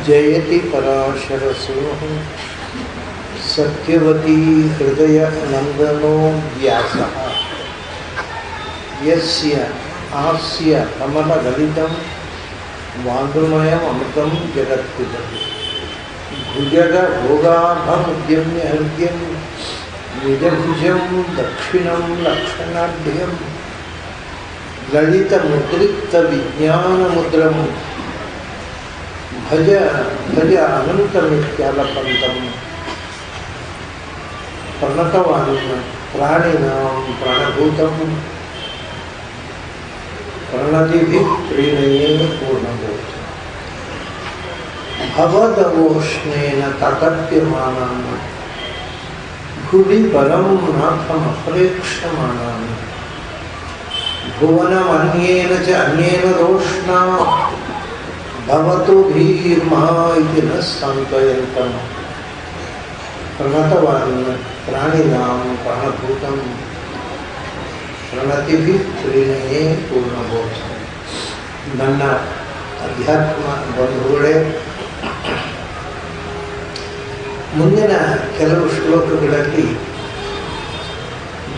जयति पराशरसूनुः सत्यवती हृदय नंदनो व्यासः यस्य आस्य कमलगलितं वाङ्मयममृतं जगत्पिबति भुजगभोगाभमुद्यम्य हृद्यं निजभुजं दक्षिणं लक्षणाढ्यं ललितमुद्रिक्तविज्ञानमुद्रं भज भज अनन्तमित्यालपन्तं प्रणतवान् प्राणिनां प्राणभूतं प्रणतिभिः प्रीणये पूर्णबोधम् भवदवोष्णेन ततप्यमानां भुवि बलं नाथमप्रेक्ष्यमाणां भुवनमन्येन च अन्येन रोष्णा भवतु भीर्मः इति न सान्त्वयन्तम् प्रणतवान् प्राणिनां प्राणभूतं प्रणतिभिः प्रीणये पूर्णबोधम्। ನನ್ನ ಅಧ್ಯಾತ್ಮ ಬಂಧುಗಳೇ, ಮುಂದಿನ ಕೆಲವು ಶ್ಲೋಕಗಳಲ್ಲಿ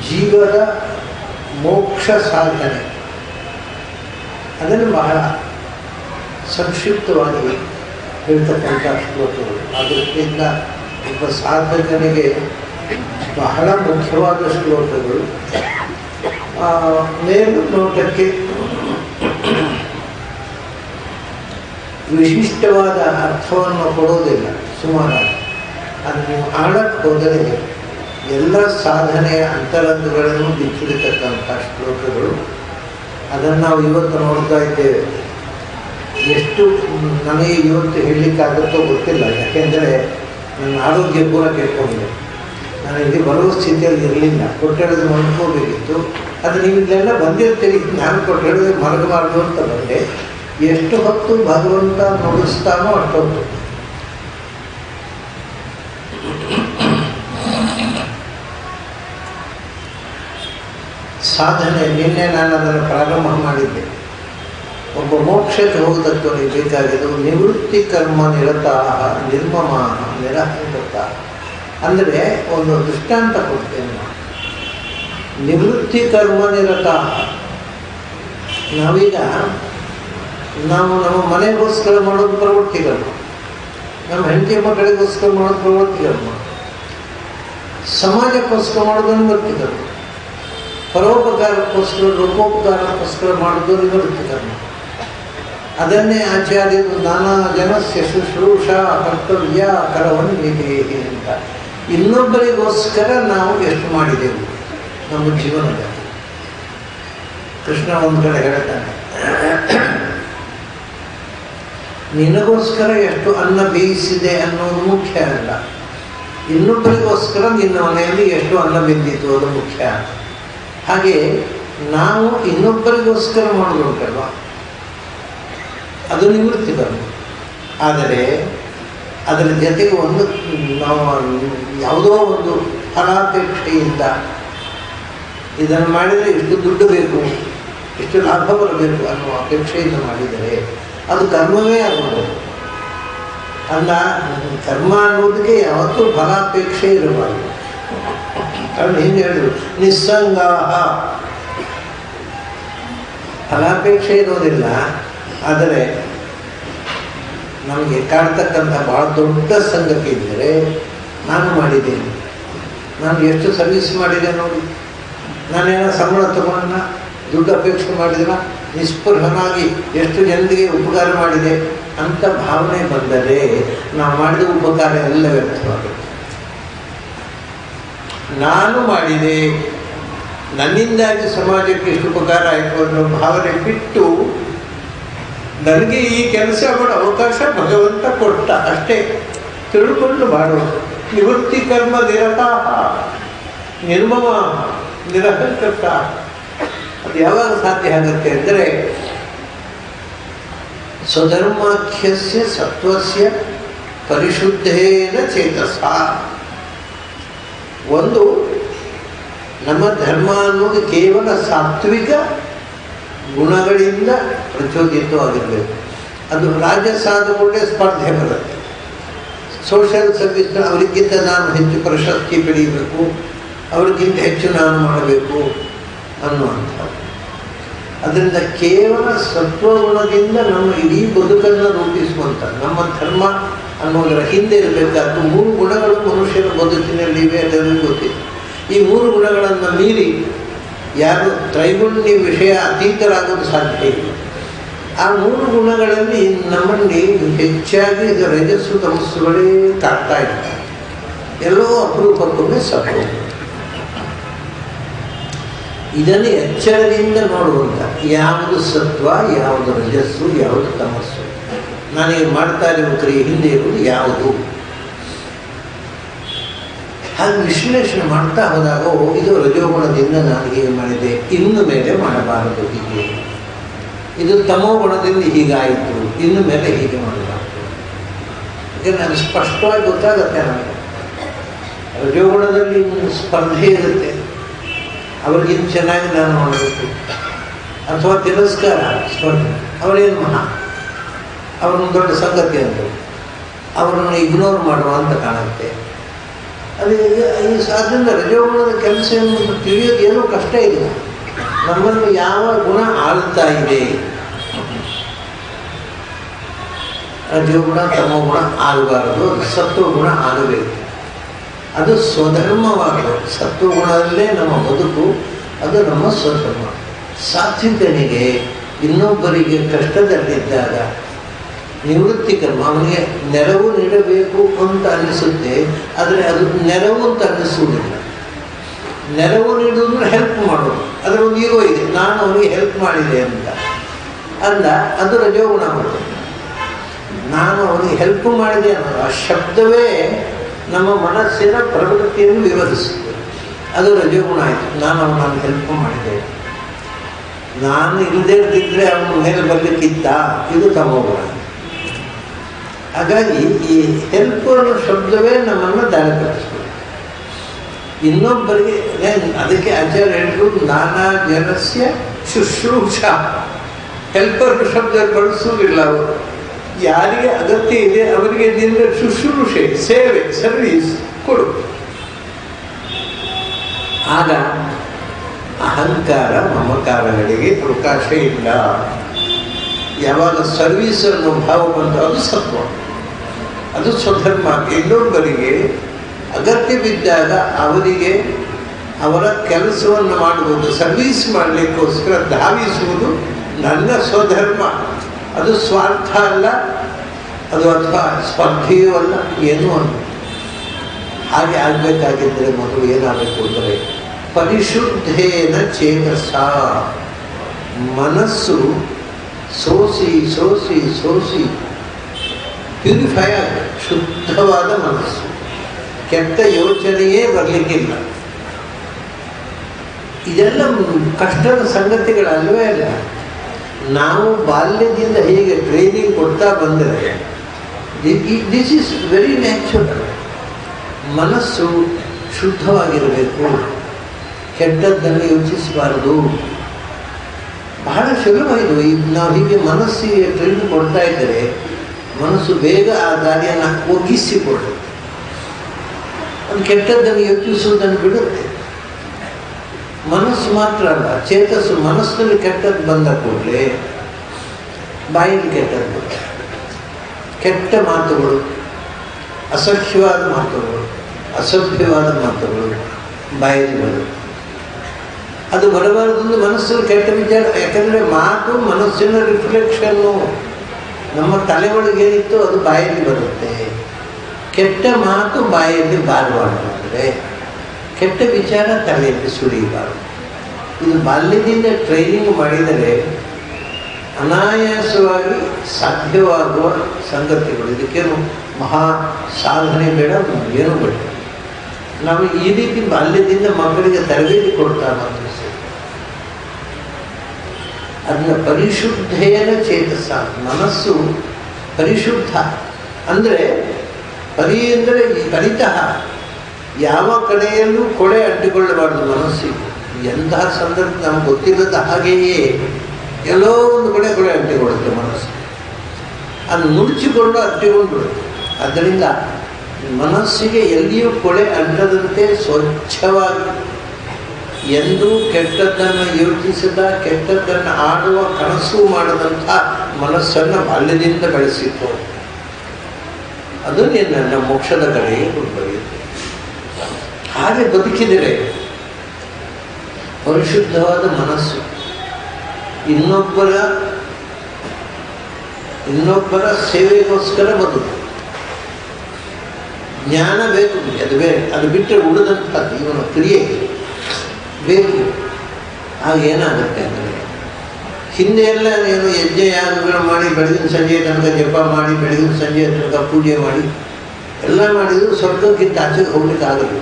ಜೀವದ ಮೋಕ್ಷ ಸಾಧನೆ ಅದನ್ನು ಬಹಳ ಸಂಕ್ಷಿಪ್ತವಾಗಿ ಹೇಳ್ತಕ್ಕಂಥ ಶ್ಲೋಕಗಳು. ಅದರಿಂದ ಒಬ್ಬ ಸಾಧಕನಿಗೆ ಬಹಳ ಮುಖ್ಯವಾದ ಶ್ಲೋಕಗಳು. ಮೇಲು ನೋಟಕ್ಕೆ ವಿಶಿಷ್ಟವಾದ ಅರ್ಥವನ್ನು ಕೊಡೋದಿಲ್ಲ, ಸುಮಾರಾಗಿ. ಅದು ನೀವು ಆಳಕ್ಕೆ ಹೋದರೆ ಎಲ್ಲ ಸಾಧನೆಯ ಅಂತರಂಗಗಳನ್ನು ಬಿಚ್ಚಿರತಕ್ಕಂಥ ಶ್ಲೋಕಗಳು. ಅದನ್ನು ನಾವು ಇವತ್ತು ನೋಡ್ತಾ ಇದ್ದೇವೆ. ಎಷ್ಟು ನನಗೆ ಇವತ್ತು ಹೇಳಲಿಕ್ಕಾಗುತ್ತೋ ಗೊತ್ತಿಲ್ಲ, ಯಾಕೆಂದರೆ ನನ್ನ ಆರೋಗ್ಯ ಪೂರ ಕೆಟ್ಕೊಂಡಿದೆ. ನಾನು ಇಲ್ಲಿ ಬರುವ ಸ್ಥಿತಿಯಲ್ಲಿ ಇರಲಿಲ್ಲ. ಕೊಟ್ಟೆಳೆದು ಮಲ್ಕೋಬೇಕಿತ್ತು. ಅದು ನೀವಿಲ್ಲೆಲ್ಲ ಬಂದಿರ್ತೀರಿ. ನಾನು ಕೊಟ್ಟೆಳೆದು ಮಲಗಬಾರ್ದು ಅಂತ ಬಂದೆ. ಎಷ್ಟು ಹೊತ್ತು ಭಗವಂತ ನುಡಿಸ್ತಾನೋ ಅಷ್ಟೊತ್ತು. ಸಾಧನೆ ನಿನ್ನೆ ನಾನು ಅದನ್ನು ಪ್ರಾರಂಭ ಮಾಡಿದ್ದೆ. ಒಬ್ಬ ಮೋಕ್ಷಕ್ಕೆ ಹೋಗುವುದಕ್ಕೆ ಬೇಕಾಗಿದ್ದು ನಿವೃತ್ತಿ ಕರ್ಮ ನಿರತಾ ನಿರ್ಮಮ ನಿರಹಂಕೃತ. ಅಂದರೆ ಒಂದು ದೃಷ್ಟಾಂತ ಕೊಡ್ತೇನೆ. ನಿವೃತ್ತಿ ಕರ್ಮ ನಿರತಾ, ನಾವೀಗ ನಾವು ನಮ್ಮ ಮನೆಗೋಸ್ಕರ ಮಾಡೋದು ಪ್ರವೃತ್ತಿ ಕರ್ಮ, ನಮ್ಮ ಹೆಂಡತಿ ಮಕ್ಕಳಿಗೋಸ್ಕರ ಮಾಡೋದು ಪ್ರವೃತ್ತಿ ಕರ್ಮ, ಸಮಾಜಕ್ಕೋಸ್ಕರ ಮಾಡೋದು ನಿವೃತ್ತಿ ಕರ್ಮ, ಪರೋಪಕಾರಕ್ಕೋಸ್ಕರ ಲೋಕೋಪಕಾರಕ್ಕೋಸ್ಕರ ಮಾಡೋದು ನಿವೃತ್ತಿ ಕರ್ಮ. ಅದನ್ನೇ ಆಚಾರ್ಯರು ನಾನಾ ಜನಸ್ಯ ಶುಶ್ರೂಷಾ ಕರ್ತವ್ಯ ಕರವನ್ನಿದೆ ಅಂತ. ಇನ್ನೊಬ್ಬರಿಗೋಸ್ಕರ ನಾವು ಎಷ್ಟು ಮಾಡಿದೆವು ನಮ್ಮ ಜೀವನದಲ್ಲಿ. ಕೃಷ್ಣ ಒಂದು ಕಡೆ ಹೇಳ್ತಾನೆ, ನಿನಗೋಸ್ಕರ ಎಷ್ಟು ಅನ್ನ ಬೇಯಿಸಿದೆ ಅನ್ನೋದು ಮುಖ್ಯ ಅಲ್ಲ, ಇನ್ನೊಬ್ಬರಿಗೋಸ್ಕರ ನಿನ್ನ ಮನೆಯಲ್ಲಿ ಎಷ್ಟು ಅನ್ನ ಬೆಂದಿತ್ತು ಅದು ಮುಖ್ಯ. ಹಾಗೆ ನಾವು ಇನ್ನೊಬ್ಬರಿಗೋಸ್ಕರ ಮಾಡೋದುಂಟಲ್ವ, ಅದು ನಿವೃತ್ತಿ ಕರ್ಮ. ಆದರೆ ಅದರ ಜೊತೆಗೆ ಒಂದು ನಾವು ಯಾವುದೋ ಒಂದು ಫಲಾಪೇಕ್ಷೆಯಿಂದ ಇದನ್ನು ಮಾಡಿದರೆ ಇಷ್ಟು ದುಡ್ಡು ಬೇಕು, ಇಷ್ಟು ಲಾಭ ಬರಬೇಕು ಅನ್ನುವ ಅಪೇಕ್ಷೆಯಿಂದ ಮಾಡಿದರೆ ಅದು ಕರ್ಮವೇ ಆಗೋದು ಅಲ್ಲ. ಕರ್ಮ ಅನ್ನೋದಕ್ಕೆ ಯಾವತ್ತೂ ಫಲಾಪೇಕ್ಷೆ ಇರಬಾರ್ದು. ಕಾರಣ ಹಿಂಗೆ ಹೇಳಿದ್ರು, ನಿಸ್ಸಂಗಾಹ, ಫಲಾಪೇಕ್ಷೆ ಇರೋದಿಲ್ಲ. ಆದರೆ ನಮಗೆ ಕಾಡ್ತಕ್ಕಂಥ ಭಾಳ ದೊಡ್ಡ ಸಂಗತಿ ಇದ್ದರೆ, ನಾನು ಮಾಡಿದ್ದೇನೆ, ನಾನು ಎಷ್ಟು ಸರ್ವಿಸ್ ಮಾಡಿದೆ ನೋಡಿ, ನಾನೇನೋ ಸಂಬಳ ತಗೊಂಡ ದುಡ್ಡು ಅಪೇಕ್ಷೆ ಮಾಡಿದ್ರೆ ನಿಸ್ಪೃಹನಾಗಿ ಎಷ್ಟು ಜನರಿಗೆ ಉಪಕಾರ ಮಾಡಿದೆ ಅಂತ ಭಾವನೆ ಬಂದರೆ ನಾವು ಮಾಡಿದ ಉಪಕಾರ ಎಲ್ಲ ವ್ಯರ್ಥವಾಗುತ್ತೆ. ನಾನು ಮಾಡಿದೆ, ನನ್ನಿಂದಾಗಿ ಸಮಾಜಕ್ಕೆ ಎಷ್ಟು ಉಪಕಾರ ಆಯಿತು ಅನ್ನೋ ಭಾವನೆ ಬಿಟ್ಟು ನನಗೆ ಈ ಕೆಲಸ ಮಾಡೋ ಅವಕಾಶ ಭಗವಂತ ಕೊಟ್ಟ ಅಷ್ಟೇ ತಿಳ್ಕೊಂಡು ಮಾಡೋದು. ನಿವೃತ್ತಿ ಕರ್ಮ ನಿರತಾ ನಿರ್ಮಮ ನಿರಹಂಕೃತ. ಅದು ಯಾವಾಗ ಸಾಧ್ಯ ಆಗುತ್ತೆ ಅಂದರೆ ಸ್ವಧರ್ಮಾಖ್ಯಸ್ಯ ಸತ್ವಸ್ಯ ಪರಿಶುದ್ಧೇನ ಚೇತಸ. ಒಂದು ನಮ್ಮ ಧರ್ಮ ಅನ್ನೋದು ಕೇವಲ ಸಾತ್ವಿಕ ಗುಣಗಳಿಂದ ಪ್ರಚೋದಿತವಾಗಿರಬೇಕು. ಅದು ರಾಜಸ ಆದ ಕೂಡಲೇ ಸ್ಪರ್ಧೆ ಬರುತ್ತೆ. ಸೋಷಿಯಲ್ ಸರ್ವಿಸ್ ಅವರಿಗಿಂತ ನಾನು ಹೆಚ್ಚು ಪ್ರಶಸ್ತಿ ಪಡೆಯಬೇಕು, ಅವರಿಗಿಂತ ಹೆಚ್ಚು ನಾನು ಮಾಡಬೇಕು ಅನ್ನುವಂಥದ್ದು. ಅದರಿಂದ ಕೇವಲ ಸತ್ವಗುಣದಿಂದ ನಮ್ಮ ಇಡೀ ಬದುಕನ್ನು ರೂಪಿಸುವಂಥ ನಮ್ಮ ಧರ್ಮ ಅನ್ನೋದರ ಹಿಂದೆ ಇರಬೇಕಾದ್ದು 3 ಗುಣಗಳು ಮನುಷ್ಯನ ಬದುಕಿನಲ್ಲಿ ಇವೆ, ಅದರಲ್ಲಿ ಗೊತ್ತಿದೆ. ಈ 3 ಗುಣಗಳನ್ನು ಮೀರಿ ಯಾರು ತ್ರೈಗುಣ್ಯ ವಿಷಯ ಅತೀತರಾಗೋದು ಸಾಧ್ಯ ಇಲ್ಲ. ಆ 3 ಗುಣಗಳಲ್ಲಿ ನಮ್ಮಲ್ಲಿ ಹೆಚ್ಚಾಗಿ ರಜಸ್ಸು ತಮಸ್ಸುಗಳೇ ಕಾಡ್ತಾ ಇದ್ದಾರೆ. ಎಲ್ಲೋ ಅಪರೂಪಕ್ಕೊಮ್ಮೆ ಸತ್ವ. ಇದನ್ನು ಎಚ್ಚರದಿಂದ ನೋಡುವಂಥ ಯಾವುದು ಸತ್ವ, ಯಾವುದು ರಜಸ್ಸು, ಯಾವುದು ತಮಸ್ಸು, ನಾನೀಗ ಮಾಡ್ತಾ ಇರುವ ಕ್ರಿಯೆ ಹಿಂದೆ ಇರುವುದು ಯಾವುದು, ಹಾಗೆ ವಿಶ್ಲೇಷಣೆ ಮಾಡ್ತಾ ಹೋದಾಗ ಇದು ರಜೋಗುಣದಿಂದ ನಾನು ಹೀಗೆ ಮಾಡಿದೆ, ಇನ್ನು ಮೇಲೆ ಮಾಡಬಾರದು ಹೀಗೆ, ಇದು ತಮೋ ಗುಣದಿಂದ ಹೀಗಾಯಿತು, ಇನ್ನು ಮೇಲೆ ಹೀಗೆ ಮಾಡಬಾರದು. ಈಗ ನಾನು ಸ್ಪಷ್ಟವಾಗಿ ಗೊತ್ತಾಗುತ್ತೆ ನಮಗೆ. ರಜೋಗುಣದಲ್ಲಿ ಸ್ಪರ್ಧೆ ಇರುತ್ತೆ, ಅವ್ರಿಗಿಂತ ಚೆನ್ನಾಗಿ ನಾನು ಮಾಡಬೇಕು, ಅಥವಾ ತಿರಸ್ಕಾರ ಸ್ಪರ್ಧೆ, ಅವರೇನು ಮಹಾ, ಅವ್ರನ್ನ ದೊಡ್ಡ ಸಂಗತಿ ಅಂತ ಅವರನ್ನು ಇಗ್ನೋರ್ ಮಾಡುವ ಅಂತ ಕಾಣುತ್ತೆ. ಅದು ಅದರಿಂದ ರಜೋಗುಣದ ಕೆಲಸ ಏನು ತಿಳಿಯೋದು ಏನೂ ಕಷ್ಟ ಇಲ್ಲ. ನಮ್ಮನ್ನು ಯಾವ ಗುಣ ಆಳ್ತಾ ಇದೆ, ರಜೋಗುಣ ತಮೋಗುಣ ಆಗಬಾರದು, ಸತ್ವಗುಣ ಆಗಬೇಕು. ಅದು ಸ್ವಧರ್ಮವಾಗಬೇಕು. ಸತ್ವಗುಣದಲ್ಲೇ ನಮ್ಮ ಬದುಕು, ಅದು ನಮ್ಮ ಸ್ವಧರ್ಮ. ಸಾತ್ವಿಕನಿಗೆ ಇನ್ನೊಬ್ಬರಿಗೆ ಕಷ್ಟದಲ್ಲಿದ್ದಾಗ ನಿವೃತ್ತಿ ಕರ್ಮ, ಅವನಿಗೆ ನೆರವು ನೀಡಬೇಕು ಅಂತ ಅನ್ನಿಸುತ್ತೆ, ಆದರೆ ಅದು ನೆರವು ಅಂತ ಅನ್ನಿಸುವುದಿಲ್ಲ. ನೆರವು ನೀಡುವುದ್ರೆ ಹೆಲ್ಪ್ ಮಾಡೋದು, ಅದರ ಒಂದು ಈಗೋ ಇದೆ, ನಾನು ಅವನಿಗೆ ಹೆಲ್ಪ್ ಮಾಡಿದೆ ಅಂತ ಅಂದ, ಅದು ರಜೋಗುಣ ಮಾಡೋದು. ನಾನು ಅವನಿಗೆ ಹೆಲ್ಪ್ ಮಾಡಿದೆ ಅನ್ನೋದು ಆ ಶಬ್ದವೇ ನಮ್ಮ ಮನಸ್ಸಿನ ಪ್ರವೃತ್ತಿಯನ್ನು ವಿವರಿಸುತ್ತೆ. ಅದು ರಜೋಗುಣ ಆಯಿತು. ನಾನು ಅವನನ್ನು ಹೆಲ್ಪ್ ಮಾಡಿದೆ, ನಾನು ಇಲ್ಲದೇ ಇರ್ತಿದ್ರೆ ಅವನ ಮೇಲೆ ಬರಲಿಕ್ಕಿದ್ದ, ಇದು ತಮೋಗುಣ. ಹಾಗಾಗಿ ಈ ಹೆಲ್ಪ್ ಅನ್ನೋ ಶಬ್ದವೇ ನಮ್ಮನ್ನು ದಾರಿಪಡಿಸ್ಬೋದು. ಇನ್ನೊಬ್ಬರಿಗೆ ಅದಕ್ಕೆ ಆಚಾರ್ಯ ಹೇಳಿದ್ರು, ನಾನಾ ಜನಸ್ಯ ಶುಶ್ರೂಷ. ಹೆಲ್ಪರ್ ಶಬ್ದ ಬಳಸುವುದಿಲ್ಲ ಅವರು. ಯಾರಿಗೆ ಅಗತ್ಯ ಇದೆ ಅವರಿಗೆ ನಿನ್ನ ಶುಶ್ರೂಷೆ, ಸೇವೆ, ಸರ್ವೀಸ್ ಕೊಡು. ಆಗ ಅಹಂಕಾರ ಮಮಕಾರಗಳಿಗೆ ಅವಕಾಶ ಇಲ್ಲ. ಯಾವಾಗ ಸರ್ವೀಸ್ ಅನ್ನೋ ಭಾವ ಬಂತು, ಅದು ಸತ್ವ, ಅದು ಸ್ವಧರ್ಮ. ಇನ್ನೊಬ್ಬರಿಗೆ ಅಗತ್ಯವಿದ್ದಾಗ ಅವರಿಗೆ ಅವರ ಕೆಲಸವನ್ನು ಮಾಡುವುದು, ಸರ್ವೀಸ್ ಮಾಡಲಿಕ್ಕೋಸ್ಕರ ಧಾವಿಸುವುದು ನನ್ನ ಸ್ವಧರ್ಮ. ಅದು ಸ್ವಾರ್ಥ ಅಲ್ಲ, ಅದು ಅಥವಾ ಸ್ಪರ್ಧೆಯೂ ಅಲ್ಲ, ಏನೂ ಅಲ್ಲ. ಹಾಗೆ ಆಗಬೇಕಾಗಿದ್ದರೆ ಮೊದಲು ಏನಾಗಬೇಕು ಅಂದರೆ ಪರಿಶುದ್ಧೇನ ಚೇತಸ, ಮನಸ್ಸು ಸೋಸಿ ಸೋಸಿ ಸೋಸಿ ಪ್ಯೂರಿಫೈ ಆಗ ಶುದ್ಧವಾದ ಮನಸ್ಸು, ಕೆಟ್ಟ ಯೋಚನೆಯೇ ಬರಲಿಕ್ಕಿಲ್ಲ. ಇದೆಲ್ಲ ಕಷ್ಟದ ಸಂಗತಿಗಳಲ್ಲವೇ ಅಲ್ಲ. ನಾವು ಬಾಲ್ಯದಿಂದ ಹೀಗೆ ಟ್ರೈನಿಂಗ್ ಕೊಡ್ತಾ ಬಂದರೆ ದಿಸ್ ಈಸ್ ವೆರಿ ನ್ಯಾಚುರಲ್. ಮನಸ್ಸು ಶುದ್ಧವಾಗಿರಬೇಕು, ಕೆಟ್ಟದ್ದನ್ನು ಯೋಚಿಸಬಾರದು. ಬಹಳ ಸುಲಭ ಇದು. ಈಗ ನಾವು ಹೀಗೆ ಮನಸ್ಸಿಗೆ ಟ್ರೈನಿಂಗ್ ಕೊಡ್ತಾ ಇದ್ದರೆ ಮನಸ್ಸು ಬೇಗ ಆ ದಾರಿಯನ್ನು ಒಗ್ಗಿಸಿಕೊಳ್ಳುತ್ತೆ. ಅದು ಕೆಟ್ಟದ್ದನ್ನು ಯೋಚಿಸುವುದನ್ನು ಬಿಡುತ್ತೆ. ಮನಸ್ಸು ಮಾತ್ರ ಅಲ್ಲ, ಚೇತಸ್ಸು. ಮನಸ್ಸಿನಲ್ಲಿ ಕೆಟ್ಟದ್ದು ಬಂದ ಕೂಡಲೇ ಬಾಯಲ್ಲಿ ಕೆಟ್ಟದ್ದು ಬರುತ್ತೆ. ಕೆಟ್ಟ ಮಾತುಗಳು, ಅಸಹ್ಯವಾದ ಮಾತುಗಳು, ಅಸಭ್ಯವಾದ ಮಾತುಗಳು ಬಾಯಲ್ಲಿ ಬರುತ್ತೆ. ಅದು ಬರಬಾರದು ಮನಸ್ಸಲ್ಲಿ ಕೆಟ್ಟ ವಿಚಾರ. ಯಾಕಂದರೆ ಮಾತು ಮನಸ್ಸಿನ ರಿಫ್ಲೆಕ್ಷನ್ನು. ನಮ್ಮ ತಲೆ ಒಳಗೆ ಏನಿತ್ತು ಅದು ಬಾಯಲ್ಲಿ ಬರುತ್ತೆ. ಕೆಟ್ಟ ಮಾತು ಬಾಯಲ್ಲಿ ಬಾರಬಾರದು, ಅಂದರೆ ಕೆಟ್ಟ ವಿಚಾರ ತಲೆಯಲ್ಲಿ ಸುಳಿಯಬಾರದು. ಇದು ಬಾಲ್ಯದಿಂದ ಟ್ರೈನಿಂಗ್ ಮಾಡಿದರೆ ಅನಾಯಾಸವಾಗಿ ಸಾಧ್ಯವಾಗುವ ಸಂಗತಿಗಳು. ಇದಕ್ಕೇನು ಮಹಾ ಸಾಧನೆ ಬೇಡ, ಏನೂ ಬೇಡ. ನಾವು ಈ ರೀತಿ ಬಾಲ್ಯದಿಂದ ಮಕ್ಕಳಿಗೆ ತರಬೇತಿ ಕೊಡ್ತಾ ಬಂದರೆ ಅದನ್ನ ಪರಿಶುದ್ಧೇನ ಚೇತಸ, ಮನಸ್ಸು ಪರಿಶುದ್ಧ ಅಂದರೆ ಪರಿ ಅಂದರೆ ಪರಿತಃ, ಯಾವ ಕಡೆಯಲ್ಲೂ ಕೊಳೆ ಅಂಟಿಕೊಳ್ಳಬಾರ್ದು ಮನಸ್ಸಿಗೆ. ಎಂತಹ ಸಂದರ್ಭ ನಮ್ಗೆ ಗೊತ್ತಿಲ್ಲದ ಹಾಗೆಯೇ ಎಲ್ಲೋ ಒಂದು ಕಡೆ ಕೊಳೆ ಅಂಟಿಕೊಳ್ಳುತ್ತೆ ಮನಸ್ಸು. ಅದು ನುಣುಚಿಕೊಂಡು ಅಟ್ಟಿಕೊಂಡು. ಆದ್ದರಿಂದ ಮನಸ್ಸಿಗೆ ಎಲ್ಲಿಯೂ ಕೊಳೆ ಅಂಟದಂತೆ ಸ್ವಚ್ಛವಾಗಿ, ಎಂದೂ ಕೆಟ್ಟದ್ದನ್ನು ಯೋಚಿಸದ, ಕೆಟ್ಟದ್ದನ್ನು ಆಡುವ ಕನಸು ಮಾಡದಂಥ ಮನಸ್ಸನ್ನು ಬಾಲ್ಯದಿಂದ ಬೆಳೆಸಿತ್ತು. ಅದು ನಿನ್ನನ್ನು ಮೋಕ್ಷದ ಕಡೆಗೆ ಕೊಂಡೊಯ್ಯುತ್ತೆ. ಹಾಗೆ ಬದುಕಿದರೆ ಪರಿಶುದ್ಧವಾದ ಮನಸ್ಸು, ಇನ್ನೊಬ್ಬರ ಸೇವೆಗೋಸ್ಕರ ಬದುಕು. ಜ್ಞಾನ ಬೇಕು, ಅದು ಬೇರೆ. ಅದು ಬಿಟ್ಟರೆ ಉಳಿದಂಥದ್ದು ಇವನ ಕ್ರಿಯೆ ಬೇಕು. ಆಗೇನಾಗುತ್ತೆ ಅಂದರೆ, ಹಿಂದೆ ಎಲ್ಲ ಏನು ಯಜ್ಞ ಯಾಗಗಳು ಮಾಡಿ ಬೆಳಗಿನ ಸಂಜೆ ತನಕ ಜಪ ಮಾಡಿ, ಬೆಳಗಿನ ಸಂಜೆ ತನಕ ಪೂಜೆ ಮಾಡಿ ಎಲ್ಲ ಮಾಡಿದ್ರು, ಸ್ವರ್ಗಕ್ಕಿಂತ ಆಚೆಗೆ ಹೋಗ್ಲಿಕ್ಕೆ ಆಗಲ್ಲ.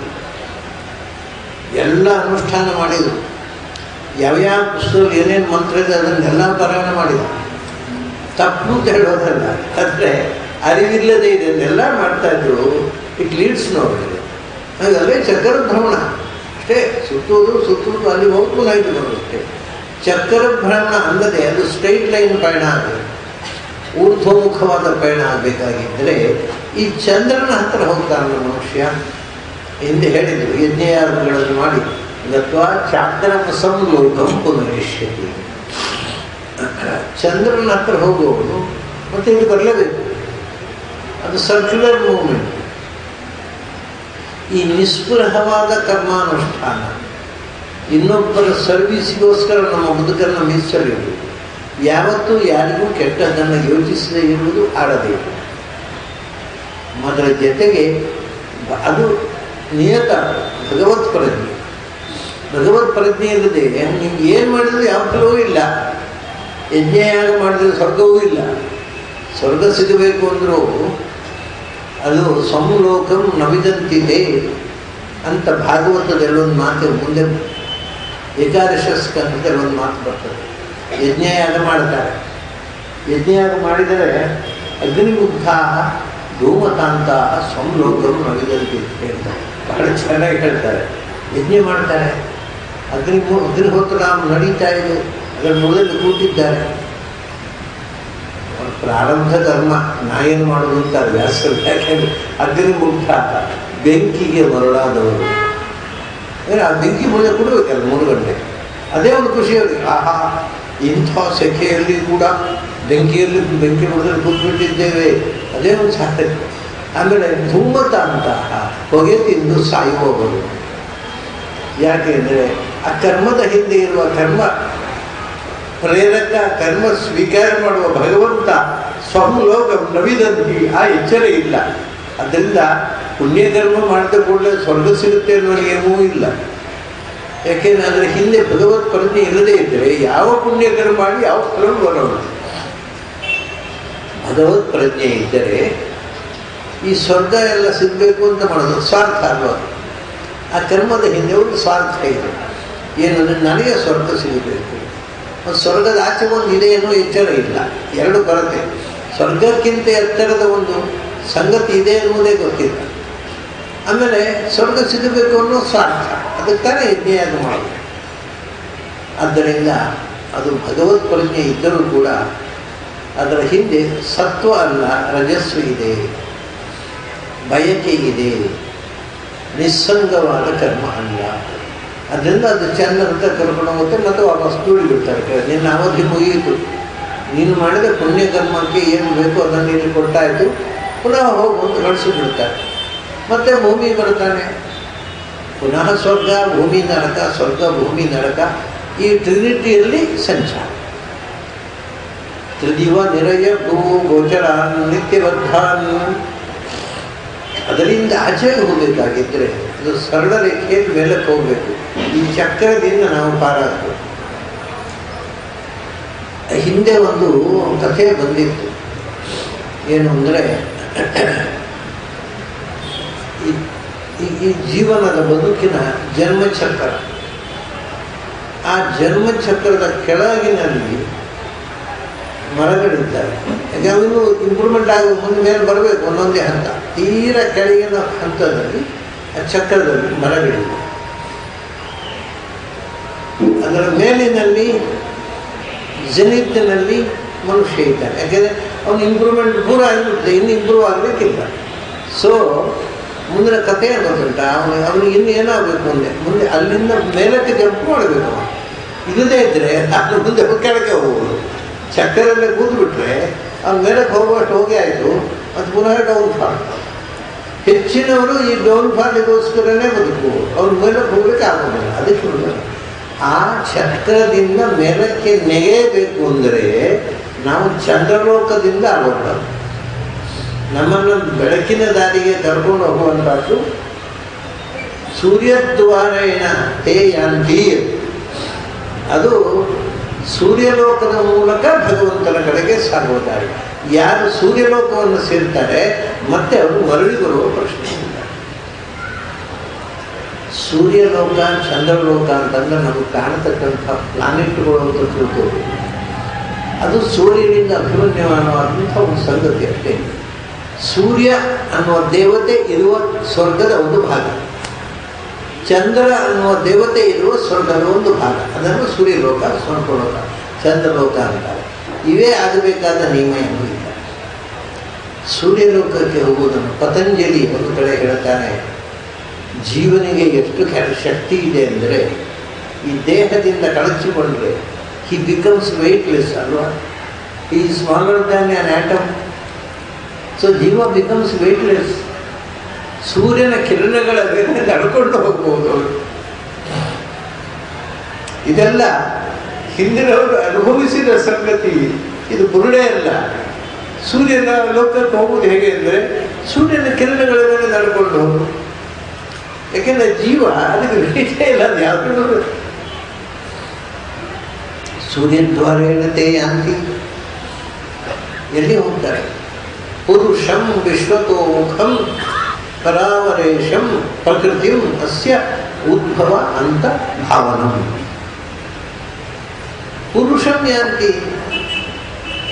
ಎಲ್ಲ ಅನುಷ್ಠಾನ ಮಾಡಿದರು. ಯಾವ್ಯಾವ ಪುಸ್ತಕದಲ್ಲಿ ಏನೇನು ಮಂತ್ರ ಇದೆ ಅದನ್ನೆಲ್ಲ ಪಾರಾಯಣ ಮಾಡಿದರು. ತಪ್ಪು ಅಂತ ಹೇಳೋದಲ್ಲ, ಆದರೆ ಅರಿವಿಲ್ಲದೆ ಇದನ್ನೆಲ್ಲ ಮಾಡ್ತಾಯಿದ್ರು. ಇಟ್ ಲೀಡ್ಸ್ ನೋಡಿದೆ ಹಾಗಲ್ಲೇ ಚಕ್ರ ಭ್ರಮಣ ಅಷ್ಟೇ, ಸುತ್ತುವುದು ಅಲ್ಲಿ ಹೋಗ್ತು ನೈಟ್ ಬರುತ್ತೆ. ಚಕ್ರ ಭ್ರಮಣ ಅಲ್ಲದೆ ಅದು ಸ್ಟ್ರೈಟ್ ಲೈನ್ ಪಯಣ ಆಗಬೇಕು, ಊರ್ಧ್ವಮುಖವಾದ ಪಯಣ ಆಗಬೇಕಾಗಿದ್ದರೆ ಈ ಚಂದ್ರನ ಹತ್ತಿರ ಹೋಗ್ತಾನೆ ಮನುಷ್ಯ. ಹಿಂದೆ ಹೇಳಿದರು, ಯಜ್ಞಯಾಗಗಳನ್ನು ಮಾಡಿ ಗತ್ವಾ ಚಾಕ್ರಮ ಸಂಲೋಕಂ ಪುನರಿಷ್ಯತಿ. ಚಂದ್ರನ ಹತ್ರ ಹೋಗುವವನು ಮತ್ತೆ ಇಲ್ಲಿ ಬರಲೇಬೇಕು. ಅದು ಸರ್ಕ್ಯುಲರ್ ಮೂವ್ಮೆಂಟ್. ಈ ನಿಸ್ಪೃಹವಾದ ಕರ್ಮಾನುಷ್ಠಾನ, ಇನ್ನೊಬ್ಬರ ಸರ್ವಿಸ್ಗೋಸ್ಕರ ನಮ್ಮ ಬದುಕನ್ನು ಮೀಸಲಿಡುವುದು, ಯಾವತ್ತೂ ಯಾರಿಗೂ ಕೆಟ್ಟದ್ದನ್ನು ಯೋಚಿಸದೇ ಇರುವುದು, ಆಡದೇ ಇರುವುದು. ಅದರ ಜೊತೆಗೆ ಅದು ನಿಯತ ಭಗವತ್ ಪ್ರಜ್ಞೆ. ಭಗವತ್ ಪ್ರಜ್ಞೆ ಇಲ್ಲದೆ ನಿಮ್ಗೆ ಏನು ಮಾಡಿದ್ರು ಯಾವ ಫಲವೂ ಇಲ್ಲ. ಯಜ್ಞಯಾಗ ಮಾಡಿದ್ರೆ ಸ್ವರ್ಗವೂ ಇಲ್ಲ. ಸ್ವರ್ಗ ಸಿಗಬೇಕು ಅಂದರೂ ಅದು ಸಂಲೋಕಂ ನವಿದಂತಿದೆ ಅಂತ ಭಾಗವತದಲ್ಲೊಂದು ಮಾತು, ಮುಂದೆ ಏಕಾದಶ ಸ್ಕಂದದಲ್ಲೊಂದು ಮಾತು ಬರ್ತದೆ. ಯಜ್ಞಯಾಗ ಮಾಡ್ತಾರೆ. ಯಜ್ಞಯಾಗ ಮಾಡಿದರೆ ಅಗ್ನಿಮುಗ್ಧ ಧೂಮತಾಂತ ಸಂಲೋಕಂ ನವಿದಂತಿದೆ ಹೇಳ್ತಾರೆ. ಬಹಳ ಚೆನ್ನಾಗಿ ಹೇಳ್ತಾರೆ. ಯಜ್ಞ ಮಾಡ್ತಾರೆ, ಅಗ್ನಿಹೋತ್ರ ನಡೀತಾ ಇದೆ, ಅದರ ಮೊದಲು ಕೂತಿದ್ದಾರೆ. ಪ್ರಾರಂಭ ಕರ್ಮ ನಾ ಏನು ಮಾಡೋದು ಅಂತಾರೆ ವ್ಯಾಸರು. ಯಾಕೆಂದರೆ ಅಗ್ನಿಮುಗ್ಧ ಬೆಂಕಿಗೆ ಮರಳಾದವರು. ಆ ಬೆಂಕಿ ಮುಂದೆ ಕೊಡಬೇಕಲ್ಲ 3 ಗಂಟೆ. ಅದೇ ಒಂದು ಖುಷಿ ಅವರಿಗೆ. ಆಹಾ, ಇಂಥ ಸೆಖೆಯಲ್ಲಿ ಕೂಡ ಬೆಂಕಿ ಮೊದಲು ಕೂತ್ಬಿಟ್ಟಿದ್ದೇವೆ, ಅದೇ ಒಂದು ಸಾಧನೆ. ಆಮೇಲೆ ಧೂಮತ ಅಂತ ಹೊಗೆ ತಿಂದು ಸಾಯುವವರು. ಯಾಕೆಂದರೆ ಆ ಕರ್ಮದ ಹಿಂದೆ ಇರುವ ಕರ್ಮ ಪ್ರೇರಕ, ಕರ್ಮ ಸ್ವೀಕಾರ ಮಾಡುವ ಭಗವಂತ ಸ್ವಲೋಕ ನವಿದಂತಿ, ಆ ಎಚ್ಚರ ಇಲ್ಲ. ಅದರಿಂದ ಪುಣ್ಯಕರ್ಮ ಮಾಡಿದ ಕೂಡಲೇ ಸ್ವರ್ಗ ಸಿಗುತ್ತೆ ಅನ್ನೋ ಏನೂ ಇಲ್ಲ. ಯಾಕೆಂದರೆ ಅದರ ಹಿಂದೆ ಭಗವತ್ ಪ್ರಜ್ಞೆ ಇಲ್ಲದೇ ಇದ್ದರೆ ಯಾವ ಪುಣ್ಯಕರ್ಮ ಮಾಡಿ ಯಾವ ಫಲವೂ ಬರೋಣ. ಭಗವತ್ ಪ್ರಜ್ಞೆ ಇದ್ದರೆ ಈ ಸ್ವರ್ಗ ಎಲ್ಲ ಸಿಗಬೇಕು ಅಂತ ಮಾಡೋದು ಸ್ವಾರ್ಥ ಅಲ್ವ. ಆ ಕರ್ಮದ ಹಿಂದೆ ಒಂದು ಸ್ವಾರ್ಥ ಇದೆ. ಏನಂದರೆ ನನಗೆ ಸ್ವರ್ಗ ಸಿಗಬೇಕು, ಮತ್ತು ಸ್ವರ್ಗದ ಆಚೆ ಒಂದು ಇದೆಯೇನೋ ಎಚ್ಚರ ಇಲ್ಲ. 2 ಕೊರತೆ. ಸ್ವರ್ಗಕ್ಕಿಂತ ಎತ್ತರದ ಒಂದು ಸಂಗತಿ ಇದೆ ಎನ್ನುವುದೇ ಗೊತ್ತಿಲ್ಲ. ಆಮೇಲೆ ಸ್ವರ್ಗ ಸಿಗಬೇಕು ಅನ್ನೋ ಸ್ವಾರ್ಥ, ಅದಕ್ಕೆ ತಾನೇ ಯಜ್ಞಯಾಗ ಮಾಡೋದು. ಆದ್ದರಿಂದ ಅದು ಭಗವತ್ ಪ್ರಜ್ಞೆ ಇದ್ದರೂ ಕೂಡ ಅದರ ಹಿಂದೆ ಸತ್ವ ಅಲ್ಲ, ರಜಸ್ಸು ಇದೆ, ಬಯಕೆ ಇದೆ, ನಿಸ್ಸಂಗವಾದ ಕರ್ಮ ಅಲ್ಲ. ಅದರಿಂದ ಅದು ಚೆನ್ನಂತ ಕರ್ಕೊಂಡು ಹೋಗುತ್ತೆ, ಮತ್ತು ವಾಪಸ್ ಬಿಡ್ತಾರೆ. ನಿನ್ನ ಅವಧಿ ಮುಗಿಯಿತು, ನೀನು ಮಾಡಿದ ಪುಣ್ಯಕರ್ಮಕ್ಕೆ ಏನು ಬೇಕೋ ಅದನ್ನು ನೀನು ಕೊಟ್ಟಾಯಿತು, ಪುನಃ ಹೋಗಿ ಒಂದು ಕಳಿಸಿಬಿಡ್ತಾರೆ. ಮತ್ತೆ ಭೂಮಿ ಬರ್ತಾನೆ, ಪುನಃ ಸ್ವರ್ಗ ಭೂಮಿ ನರಕ, ಸ್ವರ್ಗ ಭೂಮಿ ನರಕ, ಈ ಟ್ರಿನಿಟಿಯಲ್ಲಿ ಸಂಚಾರ. ತ್ರಿದಿವ ನಿರಯ ಭೂ ಗೋಚರಾನ್ ನಿತ್ಯಬದ್ಧಾನ್. ಅದರಿಂದ ಆಚೆಗೆ ಹೋಗಬೇಕಾಗಿದ್ದರೆ ಅದು ಸರಳ ರೇಖೆಯಲ್ಲಿ ಮೇಲಕ್ಕೆ ಹೋಗಬೇಕು. ಈ ಚಕ್ರದಿಂದ ನಾವು ಪಾರಾಗಬೇಕು. ಹಿಂದೆ ಒಂದು ಕಥೆ ಬಂದಿತ್ತು. ಏನು ಅಂದರೆ, ಈ ಜೀವನದ ಬದುಕಿನ ಜನ್ಮಚಕ್ರ, ಆ ಜನ್ಮಚಕ್ರದ ಕೆಳಗಿನಲ್ಲಿ ಮರಗಳಿದ್ದಾವೆ. ಯಾಕೆ ಅವಿನ್ನೂ ಇಂಪ್ರೂವ್ಮೆಂಟ್ ಆಗಿ ಮುಂದೆ ಮೇಲೆ ಬರಬೇಕು, ಒಂದೊಂದೇ ಹಂತ. ತೀರ ಕೆಳಗಿನ ಹಂತದಲ್ಲಿ ಆ ಚಕ್ರದಲ್ಲಿ ಮರಗಳಿವೆ. ಅದರ ಮೇಲಿನಲ್ಲಿ ಜನಿತ್ತಿನಲ್ಲಿ ಮನುಷ್ಯ ಇದ್ದಾನೆ. ಯಾಕೆಂದರೆ ಅವನು ಇಂಪ್ರೂವ್ಮೆಂಟ್ ಪೂರ ಆಗಿಬಿಟ್ಟಿದೆ, ಇನ್ನು ಇಂಪ್ರೂವ್ ಆಗಬೇಕಿಲ್ಲ. ಸೊ ಮುಂದಿನ ಕಥೆ ಏನು ಗೊತ್ತುಂಟ, ಅವನಿಗೆ ಇನ್ನು ಏನಾಗಬೇಕು, ಮುಂದೆ ಅಲ್ಲಿಂದ ಮೇಲಕ್ಕೆ ಜಂಪ್ ಮಾಡಬೇಕು. ಅವನು ಇಲ್ಲದೇ ಇದ್ದರೆ ನಾನು ಮುಂದೆ ಕೆಳಗೆ ಹೋಗುವುದು. ಚಕ್ಕರಲ್ಲೇ ಕೂತ್ಬಿಟ್ರೆ ಅವ್ನು ಮೇಲಕ್ಕೆ ಹೋಗುವಷ್ಟು ಹೋಗಿ ಆಯಿತು, ಅದು ಪುನಃ ಡೌನ್ ಫಾಲ್. ಹೆಚ್ಚಿನವರು ಈ ಡೌನ್ ಫಾಲಿಗೋಸ್ಕರನೇ ಬದುಕುವುದು, ಅವ್ರ ಮೇಲಕ್ಕೆ ಹೋಗ್ಲಿಕ್ಕೆ ಆಗೋದಿಲ್ಲ. ಅದಕ್ಕೆ ಆ ಚಕ್ರದಿಂದ ಮೇಲಕ್ಕೆ ನೆಗೆಯಬೇಕು ಅಂದರೆ ನಾವು ಚಂದ್ರಲೋಕದಿಂದ ಆಗೋದು. ನಮ್ಮನ್ನು ಬೆಳಕಿನ ದಾರಿಗೆ ಕರ್ಕೊಂಡು ಹೋಗುವಂಥದ್ದು ಸೂರ್ಯದ್ವಾರೇಣ ತೇ ಯಾಂತಿ. ಅದು ಸೂರ್ಯಲೋಕದ ಮೂಲಕ ಭಗವಂತನ ಕಡೆಗೆ ಸಾಗುವ ದಾರಿ. ಯಾರು ಸೂರ್ಯಲೋಕವನ್ನು ಸೇರ್ತಾರೆ ಮತ್ತೆ ಅವರು ಮರಳಿ ಬರುವ ಪ್ರಶ್ನೆ ಇಲ್ಲ. ಸೂರ್ಯಲೋಕ ಚಂದ್ರಲೋಕ ಅಂತಂದ್ರೆ ನಮಗೆ ಕಾಣತಕ್ಕಂಥ ಪ್ಲಾನೆಟ್ಗಳು ಅಂತ ತಿಳ್ಕೋದು. ಅದು ಸೂರ್ಯನಿಂದ ಅಭಿಮನ್ಯಮಾನವಾದಂಥ ಒಂದು ಸಂಗತಿ ಅಷ್ಟೇ. ಸೂರ್ಯ ಅನ್ನುವ ದೇವತೆ ಇರುವ ಸ್ವರ್ಗದ ಒಂದು ಭಾಗ, ಚಂದ್ರ ಅನ್ನುವ ದೇವತೆ ಇರುವ ಸ್ವರ್ಗದ ಒಂದು ಭಾಗ, ಅದನ್ನು ಸೂರ್ಯಲೋಕ, ಸ್ವರ್ಗಲೋಕ, ಚಂದ್ರಲೋಕ ಅಂತಾರೆ. ಇವೇ ಆಗಬೇಕಾದ ನಿಯಮ ಏನೂ ಇಲ್ಲ. ಸೂರ್ಯಲೋಕಕ್ಕೆ ಹೋಗುವುದನ್ನು ಪತಂಜಲಿ ಒಂದು ಕಡೆ ಹೇಳ್ತಾನೆ, ಜೀವನಿಗೆ ಎಷ್ಟು ಶಕ್ತಿ ಇದೆ ಅಂದರೆ ಈ ದೇಹದಿಂದ ಕಳಚಿಕೊಂಡ್ರೆ ಹಿ ಬಿಕಮ್ಸ್ ವೆಯ್ಟ್ಲೆಸ್ ಅಲ್ವಾ. ಈ smaller than on atom. So ಜೀವ ಬಿಕಮ್ಸ್ ವೆಯ್ಟ್ಲೆಸ್. ಸೂರ್ಯನ ಕಿರಣಗಳ ಮೇಲೆ ನಡ್ಕೊಂಡು ಹೋಗ್ಬೋದು. ಇದೆಲ್ಲ ಹಿಂದಿನವರು ಅನುಭವಿಸಿದ ಸಂಗತಿ, ಇದು ಬುರುಡೆ ಅಲ್ಲ. ಸೂರ್ಯನ ಲೋಕಕ್ಕೆ ಹೋಗುವುದು ಹೇಗೆ ಅಂದರೆ ಸೂರ್ಯನ ಕಿರಣಗಳ ಮೇಲೆ ನಡ್ಕೊಂಡು ಹೋಗುದು. ಯಾಕೆಂದರೆ ಜೀವ ಅದಕ್ಕೆ ವಿಷಯ ಇಲ್ಲ. ಅದು ಯಾವುದು ಸೂರ್ಯದ್ವಾರೇಣತೆ ಯಾಂತಿ. ಎಲ್ಲಿ ಹೋಗ್ತಾರೆ? ಪುರುಷಂ ವಿಶ್ವತೋ ಮುಖಂ ಪರಾವರೇಶಂ ಪ್ರಕೃತಿಂ ಅಸ್ಯ ಉದ್ಭವ ಅಂತ ಭಾವನಂ. ಪುರುಷಂ ಯಾಂತಿ.